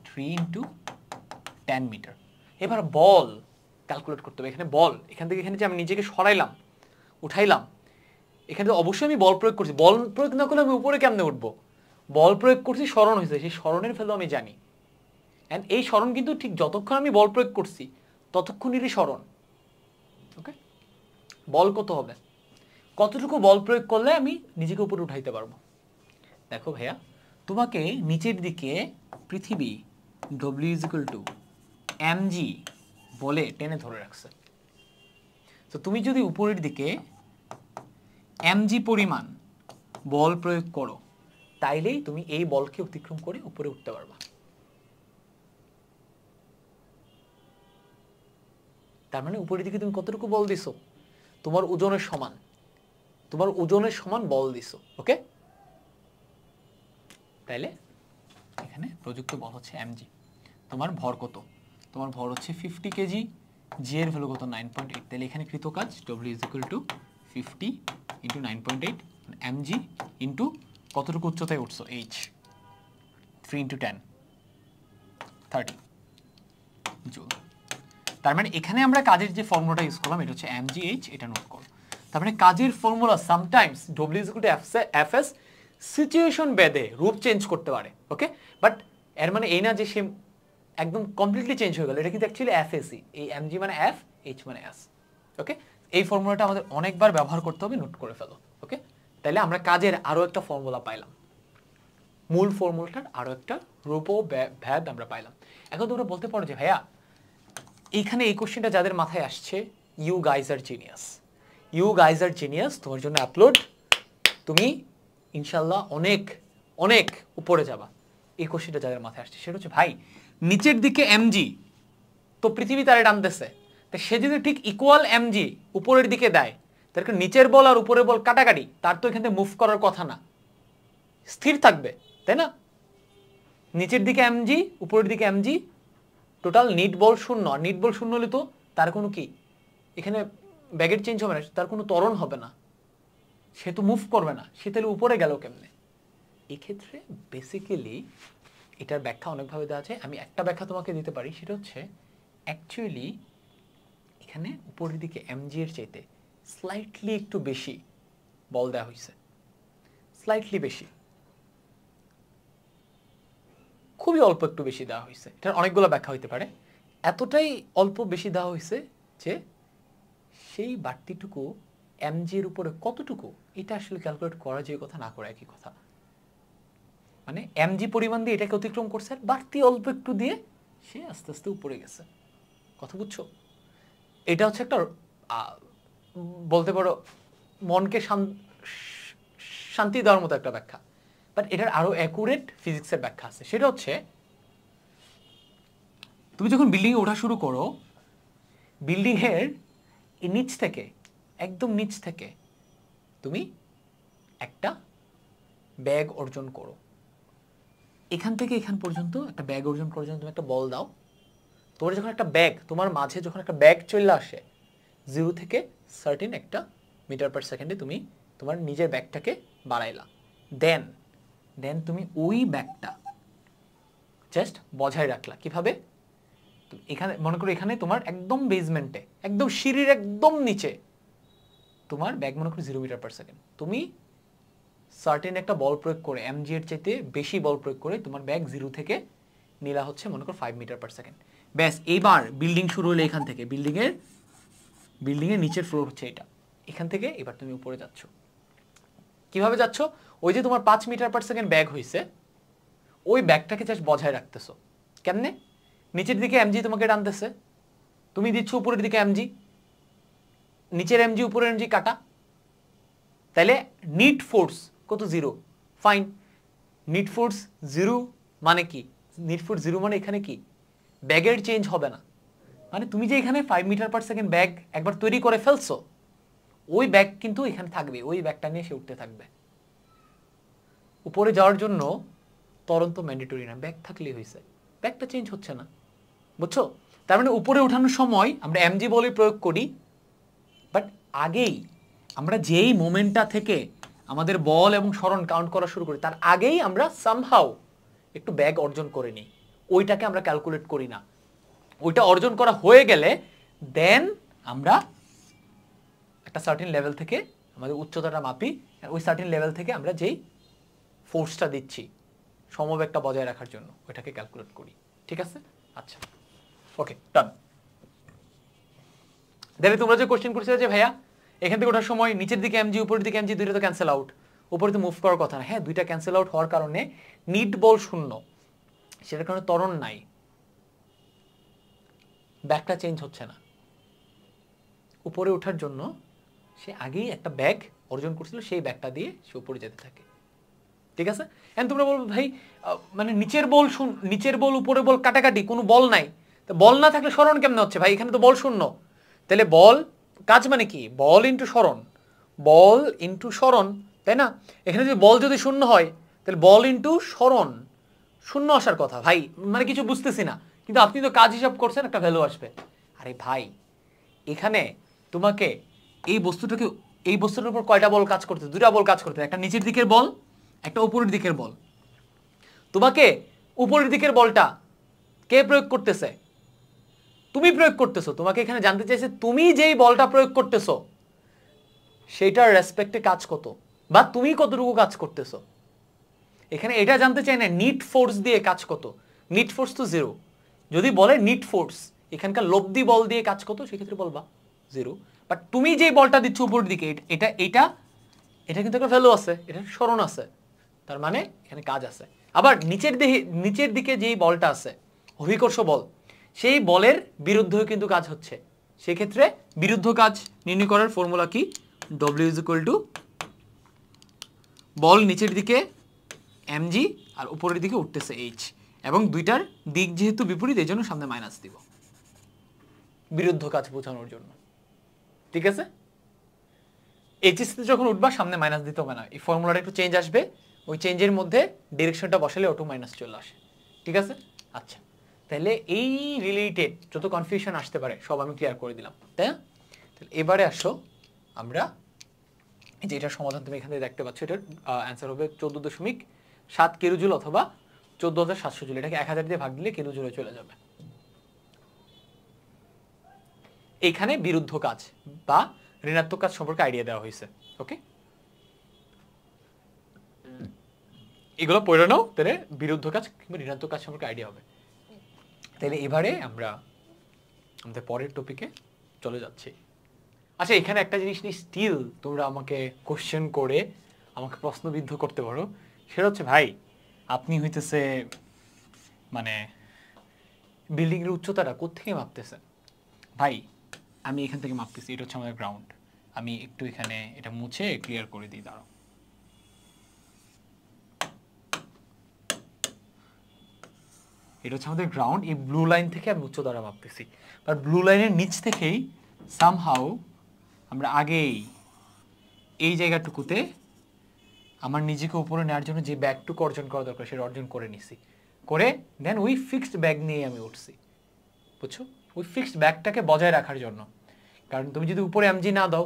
3 × 10 মিটার। এবার বল ক্যালকুলেট করতে হবে। এখানে বল, এখান থেকে এখানে যে আমি নিজেকে সরাইলাম উঠাইলাম, এখানে অবশ্যই আমি বল প্রয়োগ করছি। বল প্রয়োগ না করলে আমি উপরে কেমনে উঠবো? বল প্রয়োগ করছি, সরণ হয়েছে, সেই সরণের ভ্যালু আমি জানি। এন্ড এই সরণ কিন্তু ঠিক যতক্ষণ আমি বল প্রয়োগ করছি ততক্ষণেরই সরণ। ওকে, বল কত হবে, কতটুকু বল প্রয়োগ করলে আমি নিজেকে উপরে উঠাইতে পারবো। দেখো ভাইয়া, তোমাকে নিচের দিকে পৃথিবী W = mg বলে টেনে ধরে রাখছে। তো তুমি যদি উপরের দিকে mg পরিমাণ বল প্রয়োগ করো তাইলেই তুমি এই বলকে অতিক্রম করে উপরে উঠতে পারবা। তার মানে উপরের দিকে তুমি কতটুকু বল দিছো, তোমার ওজনের সমান, তোমার ওজনের সমান বল দিছো। ওকে, তাইলে এখানে প্রযুক্ত বল হচ্ছে mg। তোমার ভর কত, তোমার ভর হচ্ছে 50 কেজি, জি এর ভ্যালু কত 9.8। তাহলে এখানে কৃত কাজ W = 50 × 9.8 mg ইন্টু কতটুকু উচ্চতায় উঠছো h, 3 × 10 30 জুল। তার মানে এখানে আমরা কাজের যে ফর্মুলাটা ইউজ করলাম এটা হচ্ছে mgh, এটা নোট করো। তার মানে কাজের formula sometimes W = Fs situation বেদে রূপ চেঞ্জ করতে পারে। ওকে, বাট এর মানে এই না যে সে একদম কমপ্লিটলি চেঞ্জ হয়ে গেল, এটা কিন্তু অ্যাকচুয়ালি এফএসি, এই mg মানে f, h মানে s। ওকে, এই ফর্মুলাটা আমাদের অনেকবার ব্যবহার করতে হবে, নোট করে ফেলো। ওকে, তাহলে আমরা কাজের আরো একটা ফর্মুলা পাইলাম, মূল ফর্মুলাটার আরো একটা রূপ ভেদ আমরা পাইলাম। এখন তোমরা বলতে পারো যে ভাইয়া এইখানে এই কোশ্চেনটা যাদের মাথায় আসছে, you guys are genius, you guys are genius, তোমার জন্য আপলোড, তুমি ইনশাল্লাহ অনেক অনেক উপরে যাবা। এই কোশ্চেনটা যাদের মাথায় আসছে সেটা হচ্ছে ভাই নিচের দিকে mg, তো পৃথিবী তারে টানতেছে, তো সে যদি ঠিক ইকুয়াল mg উপরের দিকে দেয় তাহলে নিচের বল আর উপরের বল কাটাকাটি, তার তো এখান থেকে মুভ করার কথা না, স্থির থাকবে, তাই না? নিচের দিকে mg, উপরের দিকে mg, টোটাল নিট বল শূন্য। আর নিট বল শূন্য হলে তো তার কোনো কি এখানে ব্যাগের চেঞ্জ হবে না, তার কোনো ত্বরণ হবে না, সে তো মুভ করবে না, সে তাহলে উপরে গেল কেমনে? এক্ষেত্রে বেসিক্যালি এটার ব্যাখ্যা অনেকভাবে দেওয়া আছে। আমি একটা ব্যাখ্যা তোমাকে দিতে পারি, সেটা হচ্ছে অ্যাকচুয়ালি এখানে উপরের দিকে mg এর চাইতে স্লাইটলি একটু বেশি বল দেওয়া হয়েছে, স্লাইটলি বেশি, খুবই অল্প একটু বেশি দেওয়া হয়েছে। এটার অনেকগুলো ব্যাখ্যা হইতে পারে। এতটাই অল্প বেশি দেওয়া হয়েছে যে সেই বাড়তিটুকু mg এর উপরে কতটুকু, এটা আসলে ক্যালকুলেট করা যে কথা না করা একই কথা। মানে mg পরিমাণ দিয়ে এটাকে অতিক্রম করছে, আর বাড়তি অল্প একটু দিয়ে সে আস্তে আস্তে উপরে গেছে। কথা বুঝছো? এটা হচ্ছে একটা বলতে পারো মনকে শান্তি দেওয়ার মতো একটা ব্যাখ্যা। বাট এটার আরো অ্যাকুরেট ফিজিক্সের ব্যাখ্যা আছে, সেটা হচ্ছে তুমি যখন বিল্ডিংয়ে ওঠা শুরু করো, বিল্ডিংয়ের নিচ থেকে, একদম নিচ থেকে তুমি একটা ব্যাগ অর্জন করো। এখান থেকে এখান পর্যন্ত একটা ব্যাগ অর্জন করার জন্য তুমি একটা বল দাও। তোমার যখন একটা ব্যাগ, তোমার মাঝে যখন একটা ব্যাগ চলে আসে, 0 থেকে সার্টেন একটা মিটার পার সেকেন্ডে তুমি তোমার নিজের ব্যাগটাকে বাড়াইলা। দেন তুমি ওই ব্যাগটা জাস্ট বজায় রাখলা। কিভাবে? এখানে মনে করো, এখানে তোমার একদম বেসমেন্টে, একদম সিঁড়ির একদম নিচে তোমার ব্যাগ মনে করো 0 মিটার পার সেকেন্ড। তুমি সার্টেন একটা বল প্রয়োগ করে, এমজি এর চাইতে বেশি বল প্রয়োগ করে তোমার ব্যাগ 0 থেকে নিলা হচ্ছে মনে করো 5 মিটার পার সেকেন্ড। ব্যাস, এইবার বিল্ডিং শুরু হলো এখান থেকে, বিল্ডিংয়ের নিচের ফ্লোর হচ্ছে এটা। এখান থেকে এবার তুমি উপরে যাচ্ছ। কিভাবে যাচ্ছ? ওই যে তোমার 5 মিটার পার সেকেন্ড ব্যাগ হয়েছে, ওই ব্যাগটাকে জাস্ট বজায় রাখতেছো। কেমনে? নিচের দিকে এমজি তোমাকে টানতেছে, তুমি দিচ্ছ উপরের দিকে এমজি, নিচের এমজি উপরের এমজি কাটা। তাইলে নিট ফোর্স কত? 0। ফাইন, নিট ফোর্স 0 মানে কি? নিট ফোর্স 0 মানে এখানে কি? ব্যাগের চেঞ্জ হবে না। মানে তুমি যে এখানে 5 মিটার পার সেকেন্ড ব্যাগ একবার তৈরি করে ফেলছো, ওই ব্যাগ কিন্তু এখানে থাকবে, ওই ব্যাগটা নিয়ে সে উঠতে থাকবে। উপরে যাওয়ার জন্য ত্বরণ তো ম্যান্ডেটরি না, ব্যাগ থাকলেই হয়েছে, ব্যাগটা চেঞ্জ হচ্ছে না। বুঝছো? তার মানে উপরে ওঠানোর সময় আমরা এমজি বলই প্রয়োগ করি, বাট আগেই আমরা যেই মোমেন্টটা থেকে আমাদের বল এবং সরণ কাউন্ট করা শুরু করি, তার আগেই আমরা সামহাউ একটু ব্যাগ অর্জন করে নিই। ওইটাকে আমরা ক্যালকুলেট করি না। ওইটা অর্জন করা হয়ে গেলে দেন আমরা একটা সার্টেন লেভেল থেকে আমাদের উচ্চতাটা মাপি, ওই সার্টেন লেভেল থেকে আমরা যেই ফোর্সটা দিচ্ছি সমবেগটা বজায় রাখার জন্য, ওইটাকে ক্যালকুলেট করি। ঠিক আছে? আচ্ছা, ওকে, ডান। দেখে তোমরা যে কোশ্চেন করছিলে যে ভাইয়া এখান থেকে ওঠার সময় নিচের দিকে এমজি উপরের দিকে এমজি, দুইটা তো ক্যান্সেল আউট, উপরে তো মুভ করার কথা না। হ্যাঁ, দুইটা ক্যান্সেল আউট হওয়ার কারণে নিট বল 0, সেটার কারণে ত্বরণ নাই, ব্যাগটা চেঞ্জ হচ্ছে না। উপরে ওঠার জন্য সে আগেই একটা ব্যাগ অর্জন করছিল, সেই ব্যাগটা দিয়ে সে উপরে যেতে থাকে। ঠিক আছে? এখন তোমরা বলবো ভাই মানে নিচের বল উপরে বল কাটাকাটি, কোনো বল নাই, তো বল না থাকলে সরণ কেমনে হচ্ছে ভাই? এখানে তো বল 0। তাহলে বল কাজ মানে কি? বল ইন্টু সরণ, বল ইন্টু সরণ, তাই না? এখানে যদি বল যদি 0 হয়, তাহলে বল ইন্টু সরণ 0 আসার কথা। ভাই মানে কিছু বুঝতেছি না, কিন্তু আপনি তো কাজ হিসাব করছেন, একটা ভ্যালু আসবে। আরে ভাই, এখানে তোমাকে এই বস্তুটার উপর কয়টা বল কাজ করতে? 2টা বল কাজ করতে, একটা নিচের দিকের বল, একটা উপরের দিকের বল। তোমাকে উপরের দিকের বলটা কে প্রয়োগ করতেছে? তুমি প্রয়োগ করতেছো। তোমাকে এখানে জানতে চাইছে তুমি যেই বলটা প্রয়োগ করতেছো সেইটার রেসপেক্টে কাজ কত, বা তুমি কতটুকু কাজ করতেছো। এখানে এটা জানতে চাই না নিট ফোর্স দিয়ে কাজ কত। নিট ফোর্স তো 0। যদি বলে নিট ফোর্স এখানকার লব্ধি বল দিয়ে কাজ কত, সেক্ষেত্রে বলবা 0। বাট তুমি যেই বলটা দিচ্ছ উপরের দিকে, এটা কিন্তু একটা ভ্যালু আছে, এটা সরণ আছে, তার মানে এখানে কাজ আছে। আবার নিচের দিকে যেই বলটা আছে, অভিকর্ষ বল, সেই বলের বিরুদ্ধেও কিন্তু কাজ হচ্ছে। সেক্ষেত্রে বিরুদ্ধ কাজ নির্ণয় করার ফর্মুলা কি? W = বল নিচের দিকে mg আর উপরের দিকে উঠতেছে h, এবং দুইটার দিক যেহেতু বিপরীত, এই জন্য সামনে মাইনাস দিব বিরুদ্ধ কাজ বোঝানোর জন্য। ঠিক আছে? এইচএস তে যখন উঠবা সামনে মাইনাস দিতে হবে না, এই ফর্মুলাটা একটু চেঞ্জ আসবে, ওই চেঞ্জের মধ্যে ডিরেকশনটা বসালে অটো মাইনাস চলে আসে। ঠিক আছে? আচ্ছা, তাহলে এই রিলেটেড যত কনফিউশন আসতে পারে সব আমি ক্লিয়ার করে দিলাম, তাই না? তাহলে এবারে আসো আমরা এই যে এটার সমাধান তুমি এখান থেকে দেখতে পাচ্ছ, এটার অ্যান্সার হবে 14.7 কিলোজুল অথবা 14,700 জুল। এটাকে 1000 দিয়ে ভাগ দিলে কিলোজুলে চলে যাবে। এখানে বিরুদ্ধ কাজ বা ঋণাত্মক কাজ সম্পর্কে আইডিয়া দেওয়া হয়েছে। ওকে, এগুলো পড়ে নাও, তাহলে বিরুদ্ধ কাজ কিংবা ঋণাত্মক কাজ সম্পর্কে আইডিয়া হবে। তাহলে এবারে আমরা আমাদের পরের টপিকে চলে যাচ্ছি। আচ্ছা, এখানে একটা জিনিস নিয়ে স্টিল তোমরা আমাকে কোশ্চেন করে আমাকে প্রশ্নবিদ্ধ করতে পারো, সেটা হচ্ছে ভাই আপনি হইতেছে মানে বিল্ডিংয়ের উচ্চতাটা কোত্থেকে মাপতেছেন? ভাই আমি এখান থেকে মাপতেছি, এটা হচ্ছে আমাদের গ্রাউন্ড। আমি একটু এখানে এটা মুছে ক্লিয়ার করে দিই, দাঁড়াও। এটা হচ্ছে আমাদের গ্রাউন্ড, এই ব্লু লাইন থেকে আমি উচ্চতাটা মাপতেছি, বাট ব্লু লাইনের নিচ থেকেই সামহাউ আমরা আগেই এই জায়গাটুকুতে আমার নিজেকে উপরে নেওয়ার জন্য যে ব্যাগটুকু অর্জন করা দরকার সেটা অর্জন করে নিছি, করে দেন ওই ফিক্সড ব্যাগ নিয়ে আমি উঠছি, বুঝছো? ওই ফিক্সড ব্যাগটাকে বজায় রাখার জন্য, কারণ তুমি যদি উপরে এমজি না দাও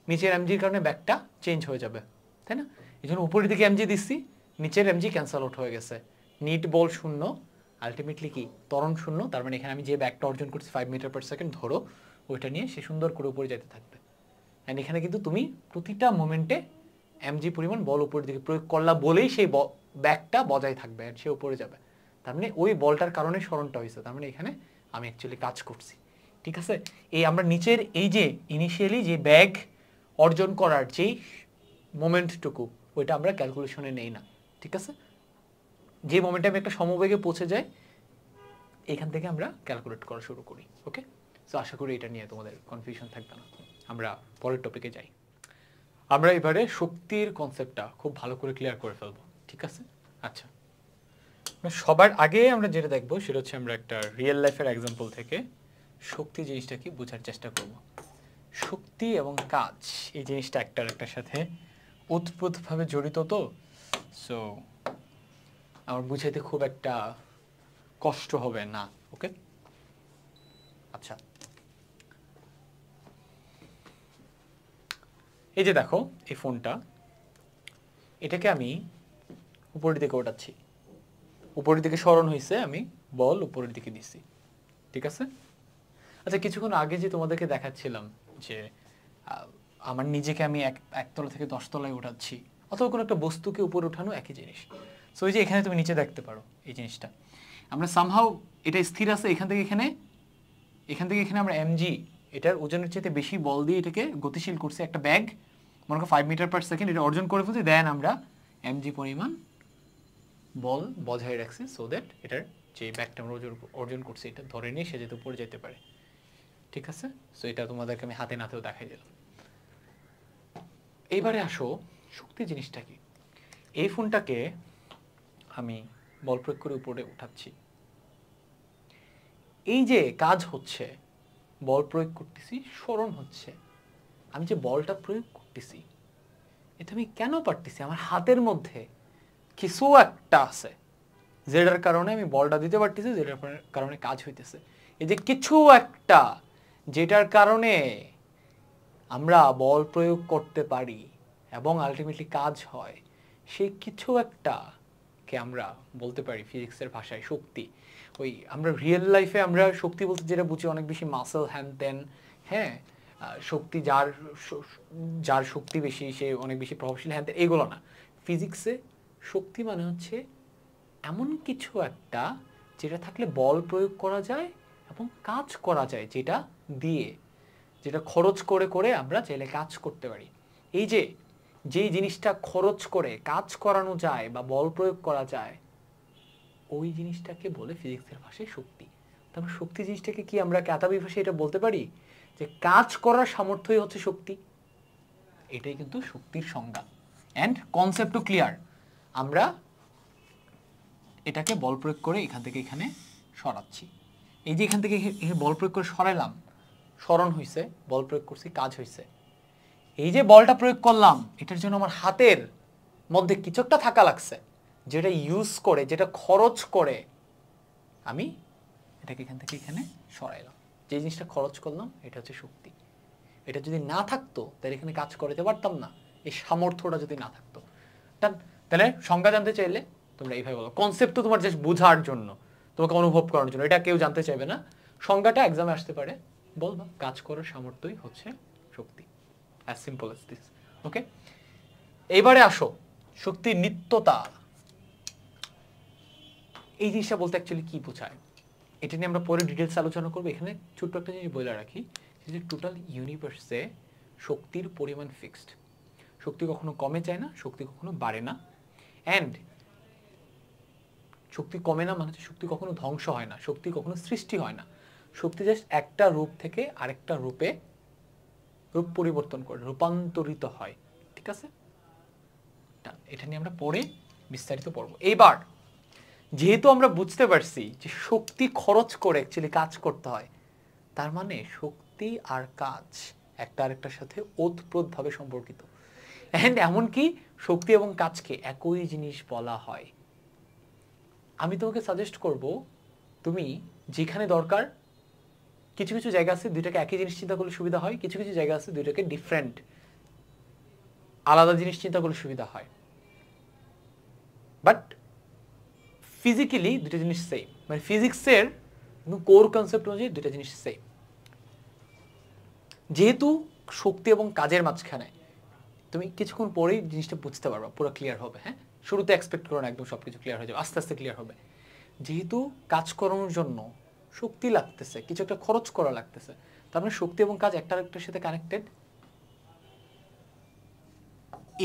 নিচের এমজির কারণে ব্যাগটা চেঞ্জ হয়ে যাবে, তাই না? এই জন্য উপরের দিকে এমজি দিচ্ছি, নিচের এমজি ক্যান্সেল আউট হয়ে গেছে, নিট বল শূন্য, আলটিমেটলি কি ত্বরণ শূন্য, তার মানে এখানে আমি যে ব্যাগটা অর্জন করছি 5 মিটার পার সেকেন্ড ধরো, ওইটা নিয়ে সে সুন্দর করে উপরে যেতে থাকবে। অ্যান্ড এখানে কিন্তু তুমি প্রতিটা মোমেন্টে এমজি পরিমাণ বল উপরের দিকে প্রয়োগ করলা বলেই সেই ব্যাগটা বজায় থাকবে আর সে উপরে যাবে, তার মানে ওই বলটার কারণে স্মরণটা হয়েছে, তার মানে এখানে আমি অ্যাকচুয়ালি কাজ করছি, ঠিক আছে? এই আমরা নিচের এই যে ইনিশিয়ালি যে ব্যাগ অর্জন করার যেই মোমেন্টটুকু ওইটা আমরা ক্যালকুলেশনে নেই না, ঠিক আছে? যে মোমেন্টে আমি একটা সমবেগে পৌঁছে যাই এখান থেকে আমরা ক্যালকুলেট করা শুরু করি, ওকে? সো আশা করি এটা নিয়ে তোমাদের কনফিউশন থাকবে না। আমরা পরের টপিকে যাই। আমরা এবারে শক্তির কনসেপ্টটা খুব ভালো করে ক্লিয়ার করে ফেলবো, ঠিক আছে? আচ্ছা, সবার আগে আমরা যেটা দেখবো সেটা হচ্ছে আমরা একটা রিয়েল লাইফের এক্সাম্পল থেকে শক্তি জিনিসটা কি বোঝার চেষ্টা করব। শক্তি এবং কাজ এই জিনিসটা একটার একটার সাথে ওতপ্রোতভাবে জড়িত, তো সো আমার বুঝাইতে খুব একটা কষ্ট হবে না, ওকে? আচ্ছা, এই যে দেখো এই ফোনটা, এটাকে আমি উপরের দিকে ওঠাচ্ছি, উপরের দিকে সরণ হয়েছে, আমি বল উপরের দিকে দিছি, ঠিক আছে? আচ্ছা, কিছুক্ষণ আগে যে তোমাদেরকে দেখাচ্ছিলাম যে আমার নিজেকে আমি একতলা থেকে 10 তলায় উঠাচ্ছি, অথবা কোনো একটা বস্তুকে উপরে ওঠানো একই জিনিস। সো এই যে এখানে তুমি নিচে দেখতে পারো এই জিনিসটা, আমরা সামহাউ এটা স্থির আছে, এখান থেকে এখানে আমরা এমজি এটার ওজনের চেয়ে বেশি বল দিয়ে এটাকে গতিশীল করছি, একটা ব্যাগ মনে করো 5 মিটার পার সেকেন্ড এটা অর্জন করে ফেলছি, দেন আমরা এমজি পরিমাণ বল বজায় রাখছি, সো দ্যাট এটার যে ব্যাগটা আমরা অর্জন করছি এটা ধরে নিয়ে সে যাতে উপরে যেতে পারে, ঠিক আছে? সো এটা তোমাদেরকে আমি হাতে নাতেও দেখাই দিলাম। এইবারে আসো শক্তি জিনিসটা কি। এই ফোনটাকে আমি বল প্রয়োগ করে উপরে উঠাচ্ছি, এই যে কাজ হচ্ছে, বল প্রয়োগ করতেছি, সরণ হচ্ছে, আমি যে বলটা প্রয়োগ করতেছি এটা আমি কেন পারতেছি? আমার হাতের মধ্যে কিছু একটা আছে যেটার কারণে আমি বলটা দিতে পারতেছি, যেটার কারণে কাজ হইতেছে। এই যে কিছু একটা যেটার কারণে আমরা বল প্রয়োগ করতে পারি এবং আলটিমেটলি কাজ হয়, সেই কিছু একটাকে আমরা বলতে পারি ফিজিক্সের ভাষায় শক্তি। ওই আমরা রিয়েল লাইফে আমরা শক্তি বলতে যেটা বুঝি অনেক বেশি মাসেল হ্যান ত্যান, হ্যাঁ, শক্তি যার শক্তি বেশি সে অনেক বেশি প্রভাবশালী হ্যান ত্যান, এগুলো না। ফিজিক্সে শক্তি মানে হচ্ছে এমন কিছু একটা যেটা থাকলে বল প্রয়োগ করা যায় এবং কাজ করা যায়, যেটা খরচ করে করে আমরা চাইলে কাজ করতে পারি। এই যে যেই জিনিসটা খরচ করে কাজ করানো যায় বা বল প্রয়োগ করা যায়, ওই জিনিসটাকে বলে ফিজিক্সের ভাষায় শক্তি। তারপর শক্তি জিনিসটাকে কি আমরা ক্যাতাবি ভাষায় এটা বলতে পারি যে কাজ করার সামর্থ্যই হচ্ছে শক্তি। এটাই কিন্তু শক্তির সংজ্ঞা, অ্যান্ড কনসেপ্টও ক্লিয়ার। আমরা এটাকে বল প্রয়োগ করে এখান থেকে এখানে সরাচ্ছি, এই যে এখান থেকে বল প্রয়োগ করে সরাইলাম, সরণ হয়েছে, বল প্রয়োগ করছি, কাজ হয়েছে। এই যে বলটা প্রয়োগ করলাম এটার জন্য আমার হাতের মধ্যে কিছু একটা থাকা লাগছে, যেটা ইউজ করে, যেটা খরচ করে আমি এটাকে এখান থেকে এখানে সরাইলাম। যে জিনিসটা খরচ করলাম এটা হচ্ছে শক্তি। এটা যদি না থাকতো তাহলে এখানে কাজ করতে পারতাম না, এই সামর্থ্যটা যদি না থাকতো। তাহলে সংজ্ঞা জানতে চাইলে তোমরা এইভাবে বলো, কনসেপ্ট তো তোমার জাস্ট বোঝার জন্য, তোমাকে অনুভব করার জন্য, এটা কেউ জানতে চাইবে না। সংজ্ঞাটা এক্সামে আসতে পারে, বলবা কাজ করার সামর্থ্যই হচ্ছে শক্তি, অ্যাজ সিম্পল অ্যাজ দিস, ওকে? এইবারে আসো শক্তির নিত্যতা, এই জিনিসটা বলতে অ্যাকচুয়ালি কি বোঝায় এটা নিয়ে আমরা পরে ডিটেলস আলোচনা করবো। এখানে ছোট্ট একটা জিনিস বলে রাখি যে টোটাল ইউনিভার্সে শক্তির পরিমাণ ফিক্সড, শক্তি কখনো কমে যায় না, শক্তি কখনো বাড়ে না, অ্যান্ড শক্তি কমে না মানে হচ্ছে শক্তি কখনো ধ্বংস হয় না, শক্তি কখনো সৃষ্টি হয় না। শক্তি জাস্ট একটা রূপ থেকে আরেকটা রূপে রূপ পরিবর্তন করে রূপান্তরিত হয়, ঠিক আছে? এটা নিয়ে আমরা পরে বিস্তারিত পড়ব। এইবার যেহেতু আমরা বুঝতে পারছি যে শক্তি খরচ করে অ্যাকচুয়ালি কাজ করতে হয়, তার মানে শক্তি আর কাজ একটা আরেকটার সাথে ওতপ্রোতভাবে সম্পর্কিত। অ্যান্ড এমনকি শক্তি এবং কাজকে একই জিনিস বলা হয়। আমি তোমাকে সাজেস্ট করব, তুমি যেখানে দরকার, কিছু কিছু জায়গা আছে দুইটাকে একই জিনিস চিন্তা করলে সুবিধা হয়, কিছু কিছু জায়গা আছে দুইটাকে ডিফারেন্ট আলাদা জিনিস চিন্তা করলে সুবিধা হয়। বাট ফিজিক্যালি দুটো জিনিস সেম, মানে ফিজিক্সের কোর কনসেপ্ট অনুযায়ী দুটো জিনিস সেম। যেহেতু শক্তি এবং কাজের মাঝখানে, তুমি কিছুক্ষণ পরেই জিনিসটা বুঝতে পারবা, পুরো ক্লিয়ার হবে। হ্যাঁ, শুরুতে এক্সপেক্ট করো না একদম সবকিছু ক্লিয়ার হয়ে যাবে, আস্তে আস্তে ক্লিয়ার হবে। যেহেতু কাজ করানোর জন্য শক্তি লাগতেছে, কিছু একটা খরচ করা লাগতেছে, তার মানে শক্তি এবং কাজ একটা আরেকটার সাথে কানেক্টেড।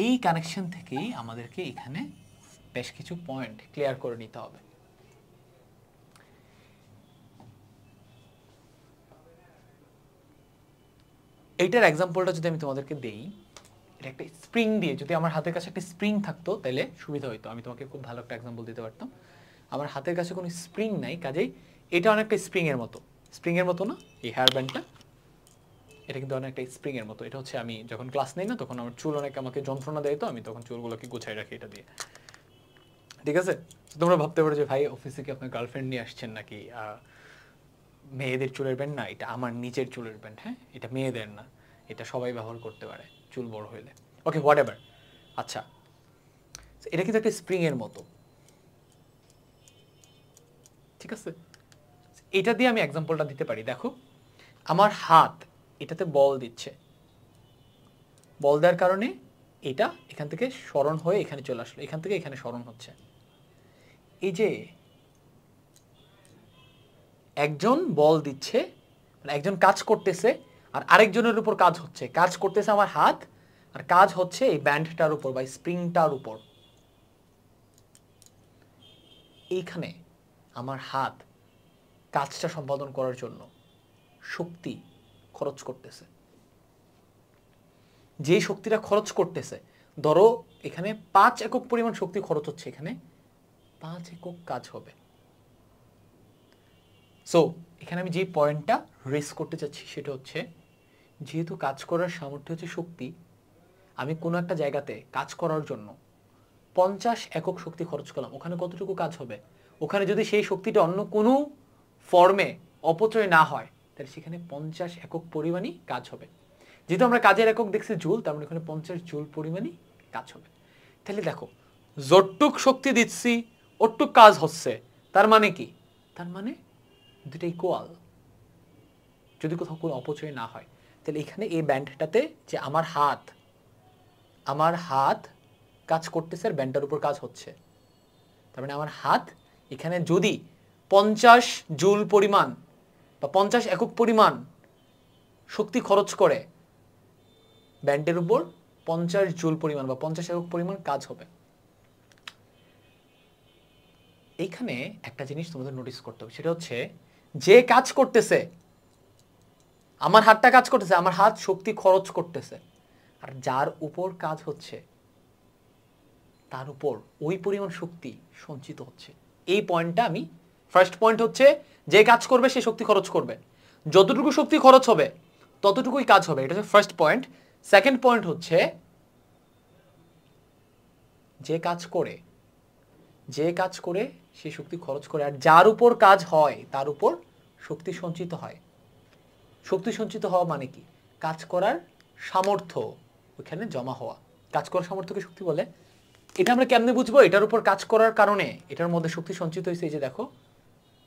এই কানেকশন থেকেই আমাদেরকে এখানে বেশ কিছু পয়েন্ট ক্লিয়ার করে নিতে হবে। এইটার এক্সাম্পলটা যদি আমি তোমাদেরকে দেই, এটা একটা স্প্রিং দিয়ে, যদি আমার হাতের কাছে একটা স্প্রিং থাকতো তাহলে সুবিধা হইতো, আমি তোমাকে খুব ভালো একটা এক্সাম্পল দিতে পারতাম। আমার হাতের কাছে কোনো স্প্রিং নাই, কাজেই এটা অনেকটা স্প্রিং এর মতো। স্প্রিং এর মতো না এই হেয়ার ব্যান্ডটা, এটা কিন্তু অনেকটা স্প্রিং এর মতো। এটা হচ্ছে আমি যখন ক্লাস নেই না, তখন আমার চুল অনেক আমাকে যন্ত্রণা দেয়, তো আমি তখন চুলগুলোকে গুছাই রাখি এটা দিয়ে। ঠিক আছে, তোমরা ভাবতে পারো যে ভাই অফিসে কি আপনার গার্লফ্রেন্ড নিয়ে আসছেন নাকি, মেয়েদের চুলের ব্যান্ড না, এটা আমার নিজের চুলের ব্যান্ড। হ্যাঁ, এটা মেয়েদের না, এটা সবাই ব্যবহার করতে পারে চুল বড় হইলে। ওকে, হোয়াট এভার। আচ্ছা, এটা কিন্তু একটা স্প্রিং এর মতো, ঠিক আছে। এটা দিয়ে আমি এক্সাম্পলটা দিতে পারি। দেখো, আমার হাত এটাতে বল দিচ্ছে, বল দেওয়ার কারণে এটা এখান থেকে সরণ হয়ে এখানে চলে আসলো, এখান থেকে এখানে সরণ হচ্ছে। এই যে একজন বল দিচ্ছে, মানে একজন কাজ করতেছে আর আরেকজনের উপর কাজ হচ্ছে। কাজ করতেছে আমার হাত, আর কাজ হচ্ছে এই ব্যান্ডটার উপর বা স্প্রিংটার উপর। এইখানে আমার হাত কাজটা সম্পাদন করার জন্য শক্তি খরচ করতেছে। যে শক্তিটা খরচ করতেছে, ধরো এখানে 5 একক পরিমাণ শক্তি খরচ হচ্ছে, এখানে 5 একক কাজ হবে। সো এখানে আমি যে পয়েন্টটা রেস করতে চাচ্ছি সেটা হচ্ছে, যেহেতু কাজ করার সামর্থ্য হচ্ছে শক্তি, আমি কোনো একটা জায়গাতে কাজ করার জন্য 50 একক শক্তি খরচ করলাম, ওখানে কতটুকু কাজ হবে? ওখানে যদি সেই শক্তিটা অন্য কোনো ফর্মে অপচয় না হয়, তাহলে সেখানে 50 একক পরিমাণই কাজ হবে। যেহেতু আমরা কাজের একক দেখছি জুল, তার মানে এখানে 50 জুল পরিমাণই কাজ হবে। তাহলে দেখো, যতটুক শক্তি দিচ্ছি ওটুক কাজ হচ্ছে, তার মানে কি? তার মানে দুটো ইকুয়াল, যদি কোথাও কোনো অপচয় না হয়। তাহলে এখানে এই ব্যান্ডটাতে যে আমার হাত কাজ করতেছে আর ব্যান্ডটার উপর কাজ হচ্ছে, তার মানে আমার হাত এখানে যদি 50 জুল পরিমাণ বা 50 একক পরিমাণ শক্তি খরচ করে, ব্যান্ডের উপর 50 জুল পরিমাণ বা 50 একক পরিমাণ কাজ হবে। এইখানে একটা জিনিস তোমাদের নোটিস করতে হবে, সেটা হচ্ছে যে কাজ করতেছে, আমার হাতটা কাজ করতেছে, আমার হাত শক্তি খরচ করতেছে, আর যার উপর কাজ হচ্ছে তার উপর ওই পরিমাণ শক্তি সঞ্চিত হচ্ছে। এই পয়েন্টটা আমি, ফার্স্ট পয়েন্ট হচ্ছে যে কাজ করবে সে শক্তি খরচ করবে, যতটুকু শক্তি খরচ হবে ততটুকুই কাজ হবে, এটা হচ্ছে ফার্স্ট পয়েন্ট। সেকেন্ড পয়েন্ট হচ্ছে যে কাজ করে সে শক্তি খরচ করে, আর যার উপর কাজ হয় তার উপর শক্তি সঞ্চিত হয়। শক্তি সঞ্চিত হওয়া মানে কি? কাজ করার সামর্থ্য ওখানে জমা হওয়া। কাজ করার সামর্থ্যকে শক্তি বলে। এটা আমরা কেমনে বুঝবো? এটার উপর কাজ করার কারণে এটার মধ্যে শক্তি সঞ্চিত হয়েছে। এই যে দেখো,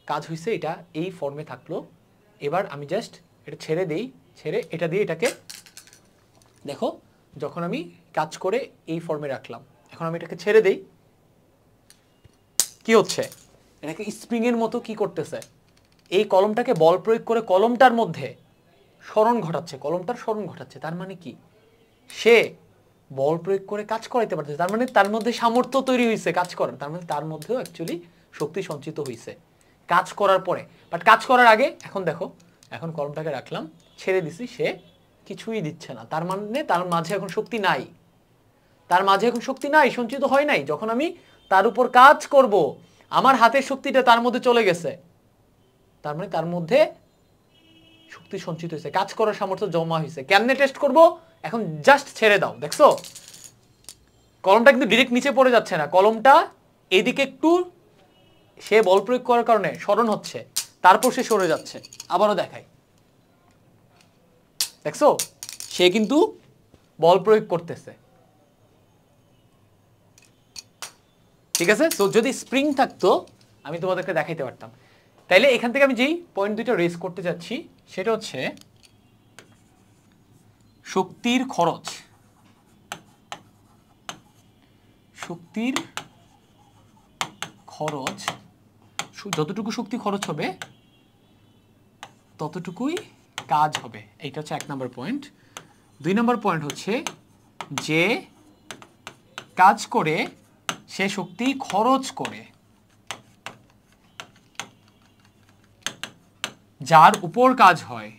কাজ হয়েছে, এটা এই ফর্মে থাকলো। এবার আমি জাস্ট এটা ছেড়ে দেই, ছেড়ে এটা দিয়ে এটাকে দেখো, যখন আমি কাজ করে এই ফর্মে রাখলাম, এখন আমি এটাকে ছেড়ে দেই, কি হচ্ছে? এটাকে স্প্রিং এর মতো কি করতেছে, এই কলমটাকে বল প্রয়োগ করে কলমটার মধ্যে স্মরণ ঘটাচ্ছে, কলমটার স্মরণ ঘটাচ্ছে। তার মানে কি? সে বল প্রয়োগ করে কাজ করাইতে পারতেছে, তার মানে তার মধ্যে সামর্থ্য তৈরি হয়েছে কাজ করার, তার মানে তার মধ্যেও অ্যাকচুয়ালি শক্তি সঞ্চিত হয়েছে কাজ করার পরে। বাট কাজ করার আগে, এখন দেখো, এখন কলমটাকে রাখলাম, ছেড়ে দিছি, সে কিছুই দিচ্ছে না, তার মানে তার মাঝে এখন শক্তি নাই, তার মাঝে এখন শক্তি নাই, সঞ্চিত হয় নাই। যখন আমি তার উপর কাজ করব, আমার হাতের শক্তিটা তার মধ্যে চলে গেছে, তার মানে তার মধ্যে শক্তি সঞ্চিত হয়েছে, কাজ করার সামর্থ্য জমা হয়েছে। কেমনে টেস্ট করব? এখন জাস্ট ছেড়ে দাও, দেখছো কলমটা কিন্তু ডিরেক্ট নিচে পড়ে যাচ্ছে না, কলমটা এদিকে একটু সে বল প্রয়োগ করার কারণে সরণ হচ্ছে, তারপর সে সরে যাচ্ছে। আবারও দেখাই, দেখছো সে কিন্তু বল প্রয়োগ করতেছে। ঠিক আছে, সো যদি স্প্রিং থাকতো আমি তোমাদেরকে দেখাইতে পারতাম। তাইলে এখান থেকে আমি যেই পয়েন্ট দুইটা রেজ করতে যাচ্ছি সেটা হচ্ছে শক্তির খরচ। শক্তির খরচ, যতটুকু শক্তি খরচ হবে ততটুকুই কাজ হবে। এইটা হচ্ছে 1 নম্বর পয়েন্ট। 2 নম্বর পয়েন্ট হচ্ছে যে কাজ করে সে শক্তি খরচ করে, যার উপর কাজ হয়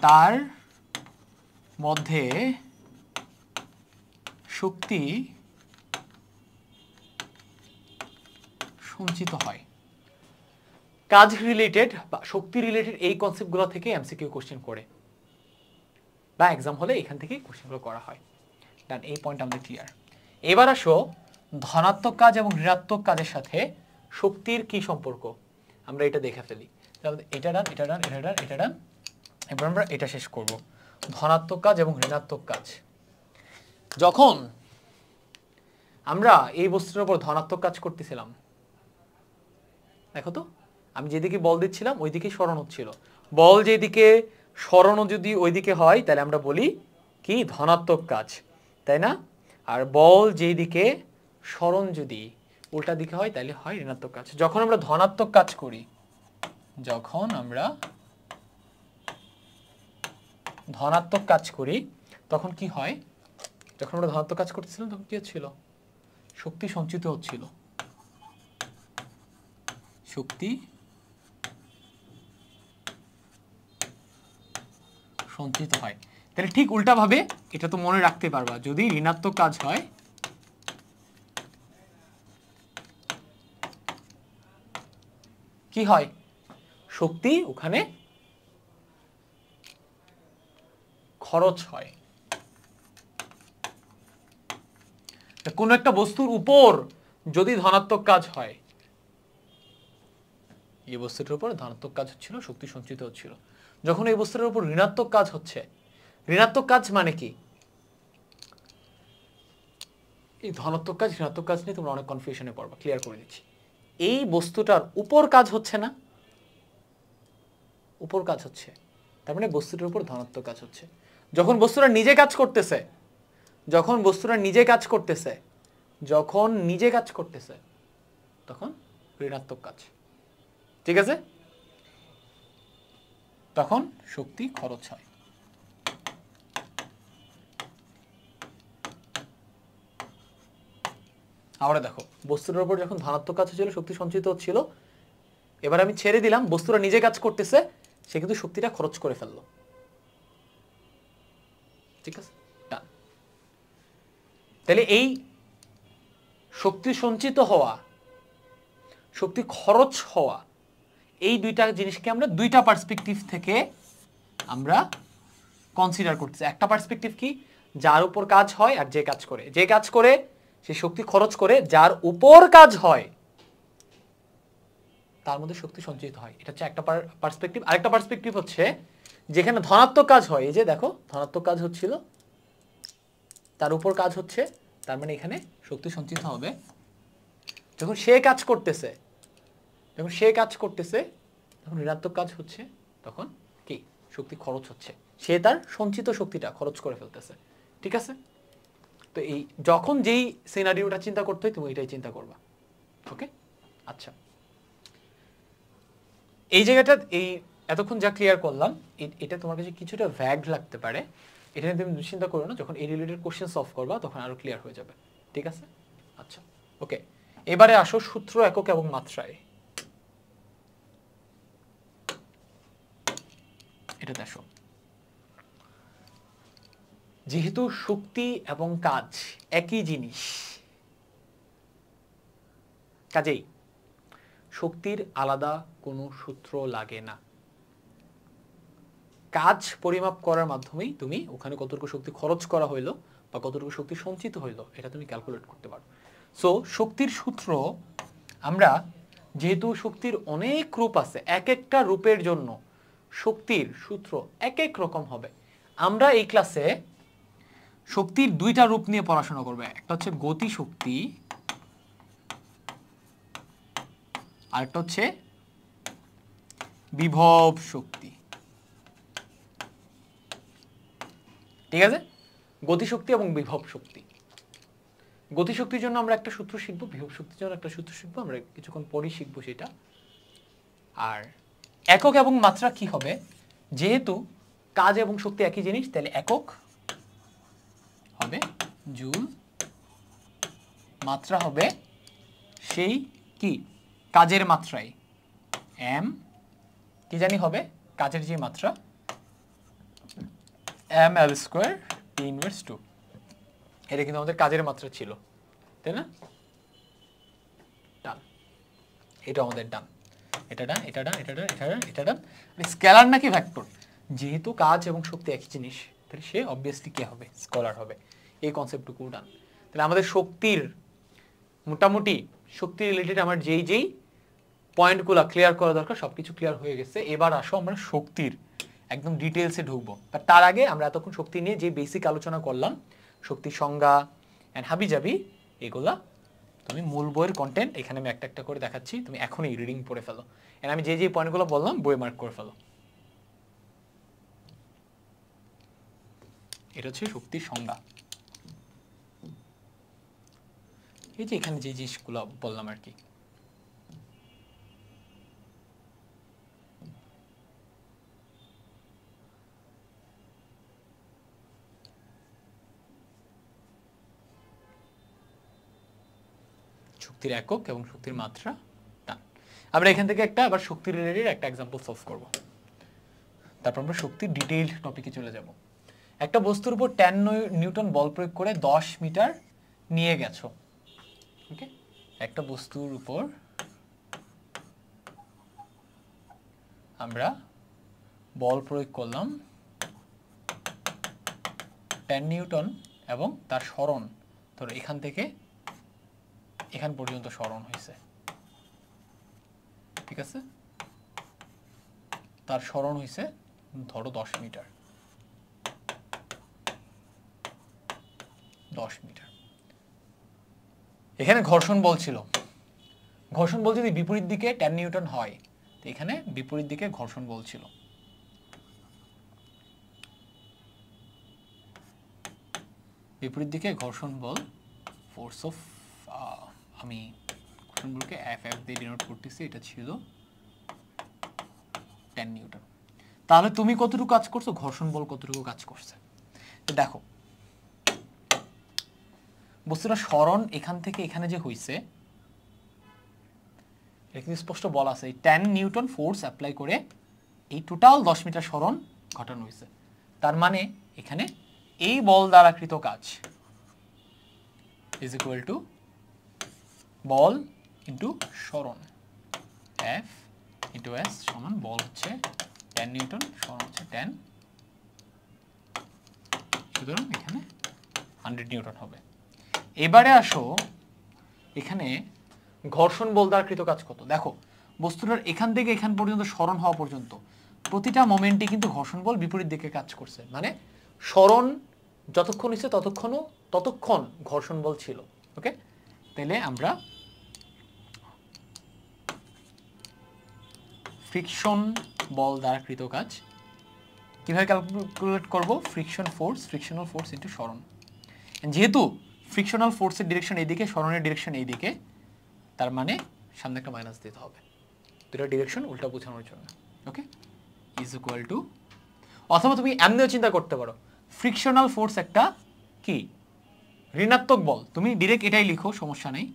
তার মধ্যে শক্তি সঞ্চিত হয়। কাজ রিলেটেড বা শক্তি রিলেটেড এই কনসেপ্টগুলো থেকে এমসিকিউ কোশ্চেন করে বা এক্সাম হলে এখান থেকে কোশ্চেনগুলো করা হয়। ডান, এই পয়েন্ট আমাদের ক্লিয়ার। এবার আসো ধনাত্মক কাজ এবং ঋণাত্মক কাজের সাথে শক্তির কি সম্পর্ক, আমরা এটা দেখে ফেলি। তাহলে এটা ডান, এটা ডান, এটা ডান, এটা ডান, এবার আমরা এটা শেষ করব। ধনাত্মক কাজ এবং ঋণাত্মক কাজ। যখন আমরা এই বস্তুর উপর ধনাত্মক কাজ করতেছিলাম, দেখো তো আমি যেদিকে বল দিচ্ছিলাম ওইদিকে সরণ হচ্ছিল। বল যেদিকে সরণ যদি ওইদিকে হয় তাহলে আমরা বলি কি ধনাত্মক কাজ, তাই না? আর বল যেদিকে সরণ যদি উল্টা দিকে হয় তাহলে হয় ঋণাত্মক কাজ। যখন আমরা ধনাত্মক কাজ করি, যখন আমরা ধনাত্মক কাজ করি তখন কি হয়? যখন আমরা ধনাত্মক কাজ করতেছিলাম তখন কি হচ্ছিল? শক্তি সঞ্চিত হচ্ছিল, শক্তি সঞ্চিত হয়। তাহলে ঠিক উল্টা ভাবে এটা তো মনে রাখতে পারবা, যদি ঋণাত্মক কাজ হয় কি হয়? শক্তি ওখানে খরচ হয়। কোন একটা বস্তুর উপর যদি ধনাত্মক কাজ হয়, এই বস্তুটার উপর ধনাত্মক কাজ হচ্ছিল, শক্তি সঞ্চিত হচ্ছিল। যখন এই বস্তুটার উপর ঋণাত্মক কাজ হচ্ছে, ঋণাত্মক কাজ মানে কি? এই ধনাত্মক কাজ ঋণাত্মক কাজ নিয়ে তোমরা অনেক কনফিউশনে পড়বা, ক্লিয়ার করে দিচ্ছি। এই বস্তুটার উপর কাজ হচ্ছে না, উপর কাজ হচ্ছে, তার মানে বস্তুটার উপর ধনাত্মক কাজ হচ্ছে। যখন বস্তুটা নিজে কাজ করতেছে, যখন বস্তুটা নিজে কাজ করতেছে, যখন নিজে কাজ করতেছে তখন ঋণাত্মক কাজ। ঠিক আছে, তখন শক্তি খরচ হয়। আবার দেখো, বস্তুটার উপর যখন ধনাত্মক কাজ হচ্ছিল, শক্তি সঞ্চিত হচ্ছিল, এবার আমি ছেড়ে দিলাম, বস্তুটা নিজে কাজ করতেছে, সে কিন্তু শক্তিটা খরচ করে ফেললো। ঠিক আছে, তাহলে এই শক্তি সঞ্চিত হওয়া, শক্তি খরচ হওয়া, এই দুইটা জিনিসকে আমরা দুইটা পার্সপেক্টিভ থেকে আমরা কনসিডার করতেছি। একটা পার্সপেক্টিভ কি? যার উপর কাজ হয় আর যে কাজ করে। যে কাজ করে সে শক্তি খরচ করে, যার উপর কাজ হয় তার মধ্যে শক্তি সঞ্চিত হয়। এটা হচ্ছে একটা পার্সপেক্টিভ। আরেকটা পার্সপেক্টিভ হচ্ছে যেখানে ধনাত্মক কাজ হয়, এই যে দেখো ধনাত্মক কাজ হচ্ছিল, তার উপর কাজ হচ্ছে, তার মানে এখানে শক্তি সঞ্চিত হবে। যখন সে কাজ করতেছে, যখন সে কাজ করতেছে তখন ঋণাত্মক কাজ হচ্ছে, তখন কি শক্তি খরচ হচ্ছে, সে তার সঞ্চিত শক্তিটা খরচ করে ফেলতেছে। ঠিক আছে, তো এই যখন যেই সিনারিওটা চিন্তা করতে হয় তুমি এটাই চিন্তা করবা। ওকে, আচ্ছা, এই জায়গাটা এই এতক্ষণ যা ক্লিয়ার করলাম, এটা তোমার কাছে কিছুটা ভ্যাগ লাগতে পারে, এটা নিয়ে তুমি চিন্তা করো না, যখন এই রিলেটেড কোশ্চেন সলভ করবা তখন আরো ক্লিয়ার হয়ে যাবে। ঠিক আছে, আচ্ছা, ওকে, এবারে আসো সূত্র, একক এবং মাত্রায়। এটাতে আসো, যেহেতু শক্তি এবং কাজ একই জিনিস, কাজেই শক্তির আলাদা কোনো সূত্র লাগে না। কাজ পরিমাপ করার মাধ্যমেই তুমি ওখানে কতটুকু শক্তি খরচ করা হইলো বা কতটুকু শক্তি সঞ্চিত হইলো এটা তুমি ক্যালকুলেট করতে পারো। সো শক্তির সূত্র আমরা, যেহেতু শক্তির অনেক রূপ আছে, এক একটা রূপের জন্য শক্তির সূত্র এক এক রকম হবে। আমরা এই ক্লাসে শক্তির দুইটা রূপ নিয়ে পড়াশোনা করব, একটা হচ্ছে গতি শক্তি, আরেকটা হচ্ছে বিভব শক্তি। ঠিক আছে, গতিশক্তি এবং বিভব শক্তি। গতিশক্তির জন্য আমরা একটা সূত্র শিখবো, বিভব শক্তির জন্য একটা সূত্র শিখবো, আমরা কিছুক্ষণ পরেই শিখবো সেটা। আর একক এবং মাত্রা কি হবে, যেহেতু কাজ এবং শক্তি একই জিনিস, তাহলে একক হবে জুল, মাত্রা হবে সেই কি কাজের মাত্রায় এম, কি জানি হবে কাজের যে মাত্রা M L square T inverse 2। এটা কিন্তু আমাদের কাজের মাত্রা ছিল, তাই না? ডান, এটা আমাদের ডান, এটা ডান, এটা ডান, এটা ডান, এটা ডান, এটা ডান। স্কেলার নাকি ভেক্টর, যেহেতু কাজ এবং শক্তি একই জিনিস, তাহলে সে অবভিয়াসলি কি হবে, স্কেলার হবে। এই কনসেপ্টটুকু ডান। তাহলে আমাদের শক্তির মোটামুটি শক্তি রিলেটেড আমার যেই পয়েন্টগুলো ক্লিয়ার করা দরকার সবকিছু ক্লিয়ার হয়ে গেছে। এবার আসো আমরা শক্তির একদম ডিটেলসে ঢুকবো। তার আগে আমরা এতক্ষণ শক্তি নিয়ে যে বেসিক আলোচনা করলাম, শক্তির সংজ্ঞা অ্যান্ড হাবিজাবি, এগুলা তুমি মূল বইয়ের কন্টেন্ট এখানে আমি একটা একটা করে দেখাচ্ছি, তুমি এখনই রিডিং পড়ে ফেলো। এন্ড আমি যে পয়েন্টগুলো বললাম বই মার্ক করে ফেলো। এটা হচ্ছে শক্তির সংজ্ঞা। এই যে এখানে যে জিনিসগুলো বললাম আর কি, শক্তির একক এবং শক্তির মাত্রা টান। আমরা এখান থেকে একটা আবার শক্তি রিলেটেড একটা এক্সাম্পল সলভ করব, তারপর আমরা শক্তির ডিটেইলড টপিকে চলে যাব। একটা বস্তুর উপর 10 নিউটন বল প্রয়োগ করে 10 মিটার নিয়ে গেছো। ওকে, একটা বস্তুর উপর আমরা বল প্রয়োগ করলাম 10 নিউটন এবং তার সরণ ধরো এখান থেকে এখান পর্যন্ত সরণ হয়েছে, ঠিক আছে? তার সরণ হয়েছে ধরো 10 মিটার। 10 মিটার। এখানে ঘর্ষণ বল ছিল। ঘর্ষণ বল যদি বিপরীত দিকে 10 নিউটন হয়, তো এখানে বিপরীত দিকে ঘর্ষণ বল ছিল। বিপরীত দিকে ঘর্ষণ বল, ফোর্স অফ, আমি ঘর্ষণ বলকে এফ দিয়ে ডিনোট করতেছি, এটা ছিল 10 নিউটন। তাহলে তুমি কতটুকু কাজ করছো, ঘর্ষণ বল কতটুকু কাজ করছে। তো দেখো বস্তুটা সরণ এখান থেকে এখানে যে হইছে, এটা কিন্তু স্পষ্ট বলা আছে 10 নিউটন ফোর্স অ্যাপ্লাই করে এই টোটাল 10 মিটার সরণ ঘটানো হয়েছে। তার মানে এখানে এই বল দ্বারা কৃত কাজ is equal to ball into সরণ, এফ ইন্টু এস সমান বল হচ্ছে 10 নিউটন, সরণ হচ্ছে 10, সুতরাং এখানে 100 নিউটন হবে। এবারে আসো এখানে ঘর্ষণ বল দ্বারা কৃত কাজ কত। দেখো বস্তুটার এখান থেকে এখান পর্যন্ত সরণ হওয়া পর্যন্ত প্রতিটা মোমেন্টে কিন্তু ঘর্ষণ বল বিপরীত দিকে কাজ করছে, মানে সরণ যতক্ষণ হচ্ছে ততক্ষণ ঘর্ষণ বল ছিল। ওকে, তাহলে আমরা ফ্রিকশন বল দ্বারা কৃত কাজ কিভাবে ক্যালকুলেট করব, ফ্রিকশনাল ফোর্স ইন্টু সরণ। যেহেতু ফ্রিকশনাল ফোর্সের ডিরেকশন এইদিকে, সরণের ডিরেকশন এইদিকে, তার মানে সামনে একটা মাইনাস দিতে হবে, দুটো ডিরেকশন উল্টা বোঝানোর জন্য। ওকে, ইজ ইকুয়াল টু, অথবা তুমি এমনিও চিন্তা করতে পারো ফ্রিকশনাল ফোর্স একটা কি ঋণাত্মক বল, তুমি ডিরেক্ট এটাই লিখো, সমস্যা নেই।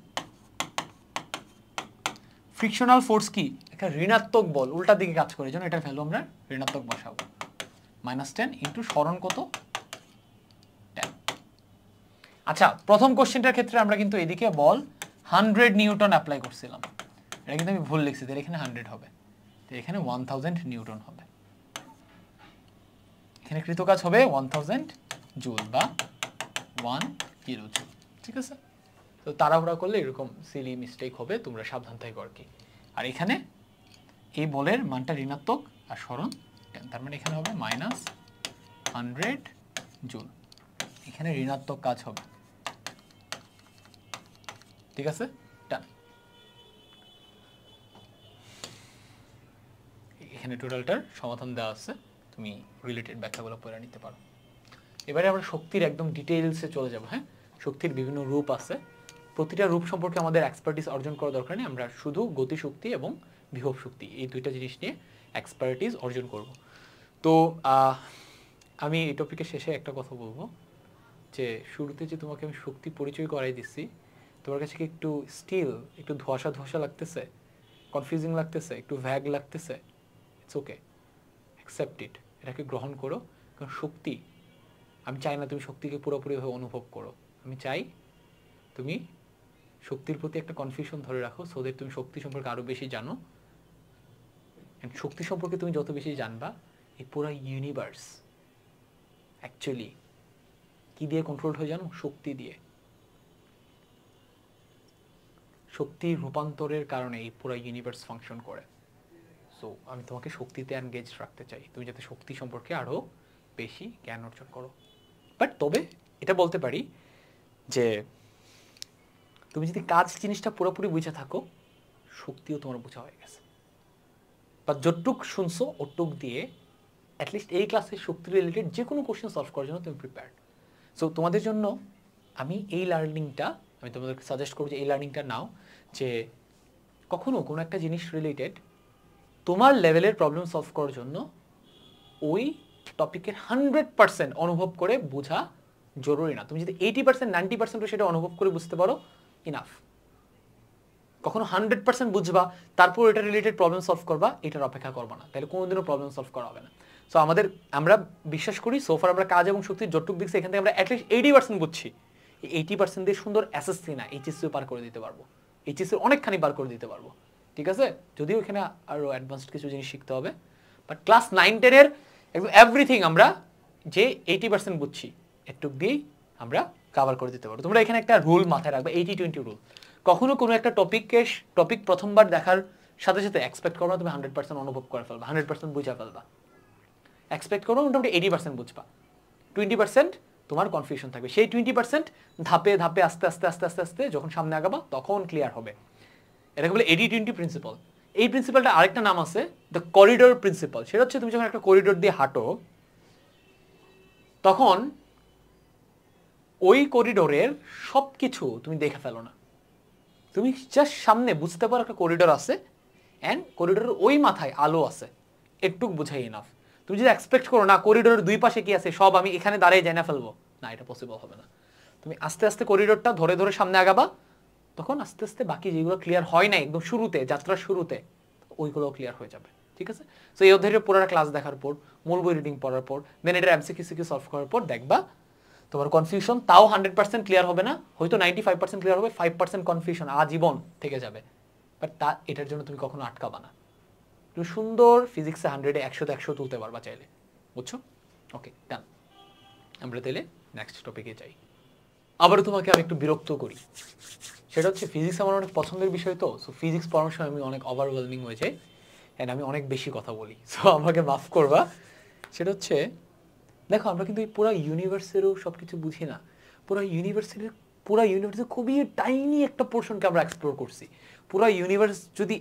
ফ্রিকশনাল ফোর্স কি একটা ঋণাত্মক বল, উল্টা দিকে কাজ করে, জন্য এটা ভ্যালু আমরা ঋণাত্মক বসাবো। -10 ইন্টু সরণ কত আচ্ছা, প্রথম কোশ্চেনটার ক্ষেত্রে আমরা কিন্তু এদিকে বল 100 নিউটন অ্যাপ্লাই করছিলাম, এটা কিন্তু আমি ভুল লিখছি, তাহলে এখানে 100 হবে, তো এখানে 1000 নিউটন হবে, এখানে কৃত কাজ হবে 1000 জুল বা 1 কিলো জুল। ঠিক আছে, তো তাড়াহুড়া করলে এরকম সিলি মিস্টেক হবে, তোমরা সাবধান থাকো আর কি। আর এখানে এই বলের মানটা ঋণাত্মক আর সরণ 10, তার মানে এখানে হবে -100 জুল, এখানে ঋণাত্মক কাজ হবে। ঠিক আছে, ডান। এখানে টোটালটার সমাধান দেওয়া আছে, তুমি রিলেটেড ব্যাখ্যাগুলো পড়ে নিতে পারো। এবারে আমরা শক্তির একদম ডিটেইলসে চলে যাব। হ্যাঁ, শক্তির বিভিন্ন রূপ আছে, প্রতিটা রূপ সম্পর্কে আমাদের এক্সপার্টিস অর্জন করা দরকার নেই, আমরা শুধু গতিশক্তি এবং বিভব শক্তি এই দুইটা জিনিস নিয়ে এক্সপার্টিস অর্জন করব। তো আমি এই টপিকের শেষে একটা কথা বলবো, যে শুরুতে যে তোমাকে আমি শক্তি পরিচয় করাই দিচ্ছি, তোমার কাছে কি একটু স্টিল একটু ধোঁয়াশা ধোঁয়াশা লাগতেছে, কনফিউজিং লাগতেছে, একটু ভ্যাগ লাগতেছে, ইটস ওকে, অ্যাকসেপ্ট ইট, এটাকে গ্রহণ করো। কারণ শক্তি, আমি চাই না তুমি শক্তিকে পুরোপুরিভাবে অনুভব করো, আমি চাই তুমি শক্তির প্রতি একটা কনফিউশন ধরে রাখো, সো দ্যাট তুমি শক্তি সম্পর্কে আরও বেশি জানো। অ্যান্ড শক্তি সম্পর্কে তুমি যত বেশি জানবা, এই পুরো ইউনিভার্স অ্যাকচুয়ালি কি দিয়ে কন্ট্রোল হয়ে জানো? শক্তি দিয়ে। শক্তির রূপান্তরের কারণে এই পুরো ইউনিভার্স ফাংশন করে। সো আমি তোমাকে শক্তিতে এনগেজ রাখতে চাই, তুমি যাতে শক্তি সম্পর্কে আরও বেশি জ্ঞান অর্জন করো। বাট তবে এটা বলতে পারি যে তুমি যদি কাজ জিনিসটা পুরোপুরি বুঝে থাকো, শক্তিও তোমার বোঝা হয়ে গেছে, বা যতটুক শুনছো ওটুক দিয়ে অ্যাটলিস্ট এই ক্লাসে শক্তি রিলেটেড যে কোনো কোশ্চেন সলভ করার জন্য তুমি প্রিপেয়ার্ড। সো তোমাদের জন্য আমি এই লার্নিংটা, আমি তোমাদেরকে সাজেস্ট করবো যে এই লার্নিংটা নাও, যে কখনো কোনো একটা জিনিস রিলেটেড তোমার লেভেলের প্রবলেম সলভ করার জন্য ওই টপিকের 100% অনুভব করে বোঝা জরুরি না। তুমি যদি 80% 90% সেটা অনুভব করে বুঝতে পারো, ইনাফ। কখনো 100% বুঝবা তারপর এটা রিলেটেড প্রবলেম সলভ করবা, এটার অপেক্ষা করবা না, তাহলে কোনোদিনও প্রবলেম সলভ করা হবে না। সো আমরা বিশ্বাস করি সোফার আমরা কাজ এবং শক্তির যতটুক দিচ্ছি এখান থেকে আমরা অ্যাটলিস্ট 80% বুঝছি। এই 80% দিয়ে সুন্দর এসএসসি না এইচএসসিও পার করে দিতে পারবো, এইচএসসির অনেকখানি পার করে দিতে পারবো। ঠিক আছে, যদিও এখানে আরও অ্যাডভান্সড কিছু জিনিস শিখতে হবে, বাট ক্লাস 9-10-এর একদম এভরিথিং আমরা যে 80% বুঝছি এটুক দিয়েই আমরা কভার করে দিতে পারবো। তোমরা এখানে একটা রুল মাথায় রাখবে, 80-20 রুল। কখনো কোনো একটা টপিক প্রথমবার দেখার সাথে সাথে এক্সপেক্ট করো না তুমি 100% অনুভব করে ফেলবা, 100% বুঝা ফেলবা। এক্সপেক্ট করো মোটামুটি 80% বুঝবা, 20% তোমার কনফিউশন থাকবে, সেই 20% ধাপে ধাপে আস্তে আস্তে আস্তে আস্তে আস্তে যখন সামনে আগাবা তখন ক্লিয়ার হবে। এটাকে বলে 80-20 প্রিন্সিপাল। এই প্রিন্সিপালটা আরেকটা নাম আছে, দ্য করিডোর প্রিন্সিপাল। সেটা হচ্ছে তুমি যখন একটা করিডোর দিয়ে হাঁটো, তখন ওই করিডোরের সব কিছু তুমি দেখে ফেলো না, তুমি জাস্ট সামনে বুঝতে পারো একটা করিডোর আছে অ্যান্ড করিডোরের ওই মাথায় আলো আছে, একটুক বুঝাই এনাফ। তুমি যদি এক্সপেক্ট করো না করিডোরের দুই পাশে কি আছে সব আমি এখানে দাঁড়িয়ে জানা ফেলবো, না, এটা পসিবল হবে না। তুমি আস্তে আস্তে করিডোরটা ধরে ধরে সামনে আগাবা, তখন আস্তে আস্তে বাকি যেগুলো ক্লিয়ার হয় না একদম শুরুতে, যাত্রার শুরুতে, ওইগুলোও ক্লিয়ার হয়ে যাবে। ঠিক আছে, সো এই অধ্যায়ের পুরো ক্লাস দেখার পর, মূল বই রিডিং পড়ার পর, দেন এটার এমসিকিউ সলভ করার পর দেখবা তোমার কনফিউশন তাও 100% ক্লিয়ার হবে না, হয়তো 95% ক্লিয়ার হবে, 5% কনফিউশন আজীবন থেকে যাবে। বাট এটার জন্য তুমি কখনো আটকাবা না, তুমি সুন্দর ফিজিক্সে 100-এ 100-তে 100 তুলতে পারবা চাইলে। বুঝছো? ওকে, ডান। আমরা তাহলে নেক্সট টপিকে যাই। আবারও তোমাকে আমি একটু বিরক্ত করি, সেটা হচ্ছে ফিজিক্স আমার অনেক পছন্দের বিষয়, তো সো ফিজিক্স পড়ানোর সময় আমি অনেক ওভারওয়েলমিং হয়ে যাই অ্যান্ড আমি অনেক বেশি কথা বলি, সো আমাকে মাফ করবা। সেটা হচ্ছে দেখো আমরা কিন্তু এই পুরো ইউনিভার্সেরও সব কিছু বুঝি না, পুরো ইউনিভার্সের খুবই টাইনি একটা পোর্শনকে আমরা এক্সপ্লোর করছি। পুরো ইউনিভার্স যদি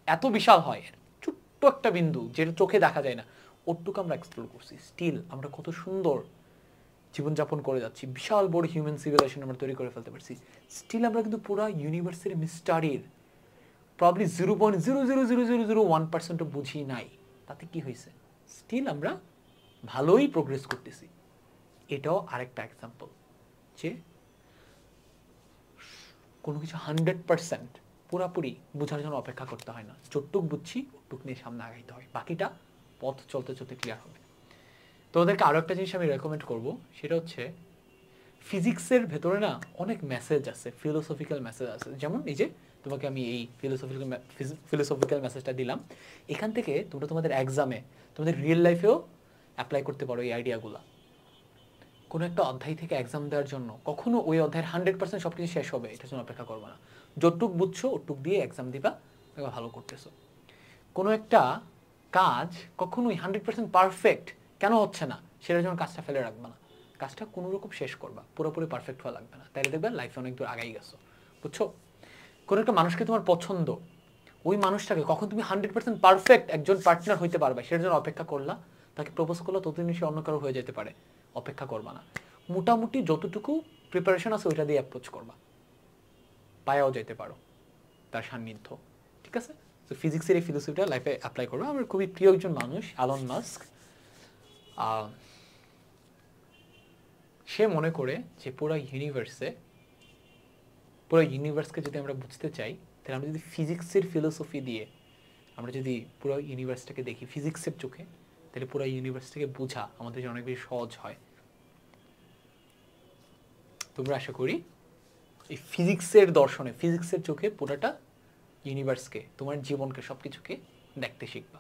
এত বিশাল হয়, ছোট্ট একটা বিন্দু যেটা চোখে দেখা যায় না, ওটুকু আমরা এক্সপ্লোর করছি। স্টিল আমরা কত সুন্দর জীবনযাপন করে যাচ্ছি, বিশাল বড় হিউম্যান সিভিলাইজেশন আমরা তৈরি করে ফেলতে পারছি। স্টিল আমরা কিন্তু পুরো ইউনিভার্সের মিস্টারির প্রবলি 0.00001% বুঝি নাই, তাতে কি হয়েছে? স্টিল আমরা ভালোই প্রোগ্রেস করতেছি। এটাও আরেকটা এক্সাম্পল যে কোনো কিছু 100% পুরাপুরি বোঝার জন্য অপেক্ষা করতে হয় না, যতটুক বুঝছি ওটুক নিয়ে সামনে আগাইতে হয়, বাকিটা পথ চলতে চলতে ক্লিয়ার হবে। তো ওদেরকে আরও একটা জিনিস আমি রেকমেন্ড করবো, সেটা হচ্ছে ফিজিক্সের ভেতরে না অনেক মেসেজ আছে, ফিলোসফিক্যাল মেসেজ আছে। যেমন এই যে তোমাকে আমি এই ফিলোসফিক্যাল মেসেজটা দিলাম, এখান থেকে তোমরা তোমাদের এক্সামে, তোমাদের রিয়েল লাইফেও অ্যাপ্লাই করতে পারো এই আইডিয়াগুলো। কোনো একটা অধ্যায় থেকে এক্সাম দেওয়ার জন্য কখনো ওই অধ্যায়ের 100% সব কিছু শেষ হবে এটার জন্য অপেক্ষা করবে না। যতটুক বুঝছো ওটুক দিয়ে এক্সাম দিবা, ভালো করতেছো। কোনো একটা কাজ কখনোই 100% পারফেক্ট কেন হচ্ছে না সেটার জন্য কাজটা ফেলে রাখবে না, কাজটা কোনো রকম শেষ করবা, পুরোপুরি পারফেক্ট হওয়া লাগবে না, তাইলে দেখবে লাইফে অনেক দূর আগাই গেছো, বুঝছো? কোনো একটা মানুষকে তোমার পছন্দ, ওই মানুষটাকে কখন তুমি 100% পারফেক্ট একজন পার্টনার হইতে পারবে সেটার জন্য অপেক্ষা করলা, তাকে প্রপোজ করলো, ততদিন সে অন্য কারো হয়ে যেতে পারে, অপেক্ষা করবা না। মোটামুটি যতটুকু প্রিপারেশন আছে ওইটা দিয়ে অ্যাপ্রোচ করবা, পায়াও যেতে পারো তার সান্নিধ্য, ঠিক আছে? তো ফিজিক্সের এই ফিলোসফিটা লাইফে অ্যাপ্লাই করবো। আমার খুবই প্রিয় একজন মানুষ এলন মাস্ক, সে মনে করে যে পুরো ইউনিভার্সকে যদি আমরা বুঝতে চাই, তাহলে আমরা যদি ফিজিক্সের ফিলোসফি দিয়ে আমরা যদি পুরো ইউনিভার্সটাকে দেখি ফিজিক্সের চোখে, তাহলে পুরো ইউনিভার্সটাকে বোঝা আমাদের জন্য অনেক বেশি সহজ হয়। তোমরা আশা করি এই ফিজিক্সের দর্শনে, ফিজিক্সের চোখে পুরোটা ইউনিভার্সকে, তোমার জীবনকে, সবকিছুকে দেখতে শিখবা।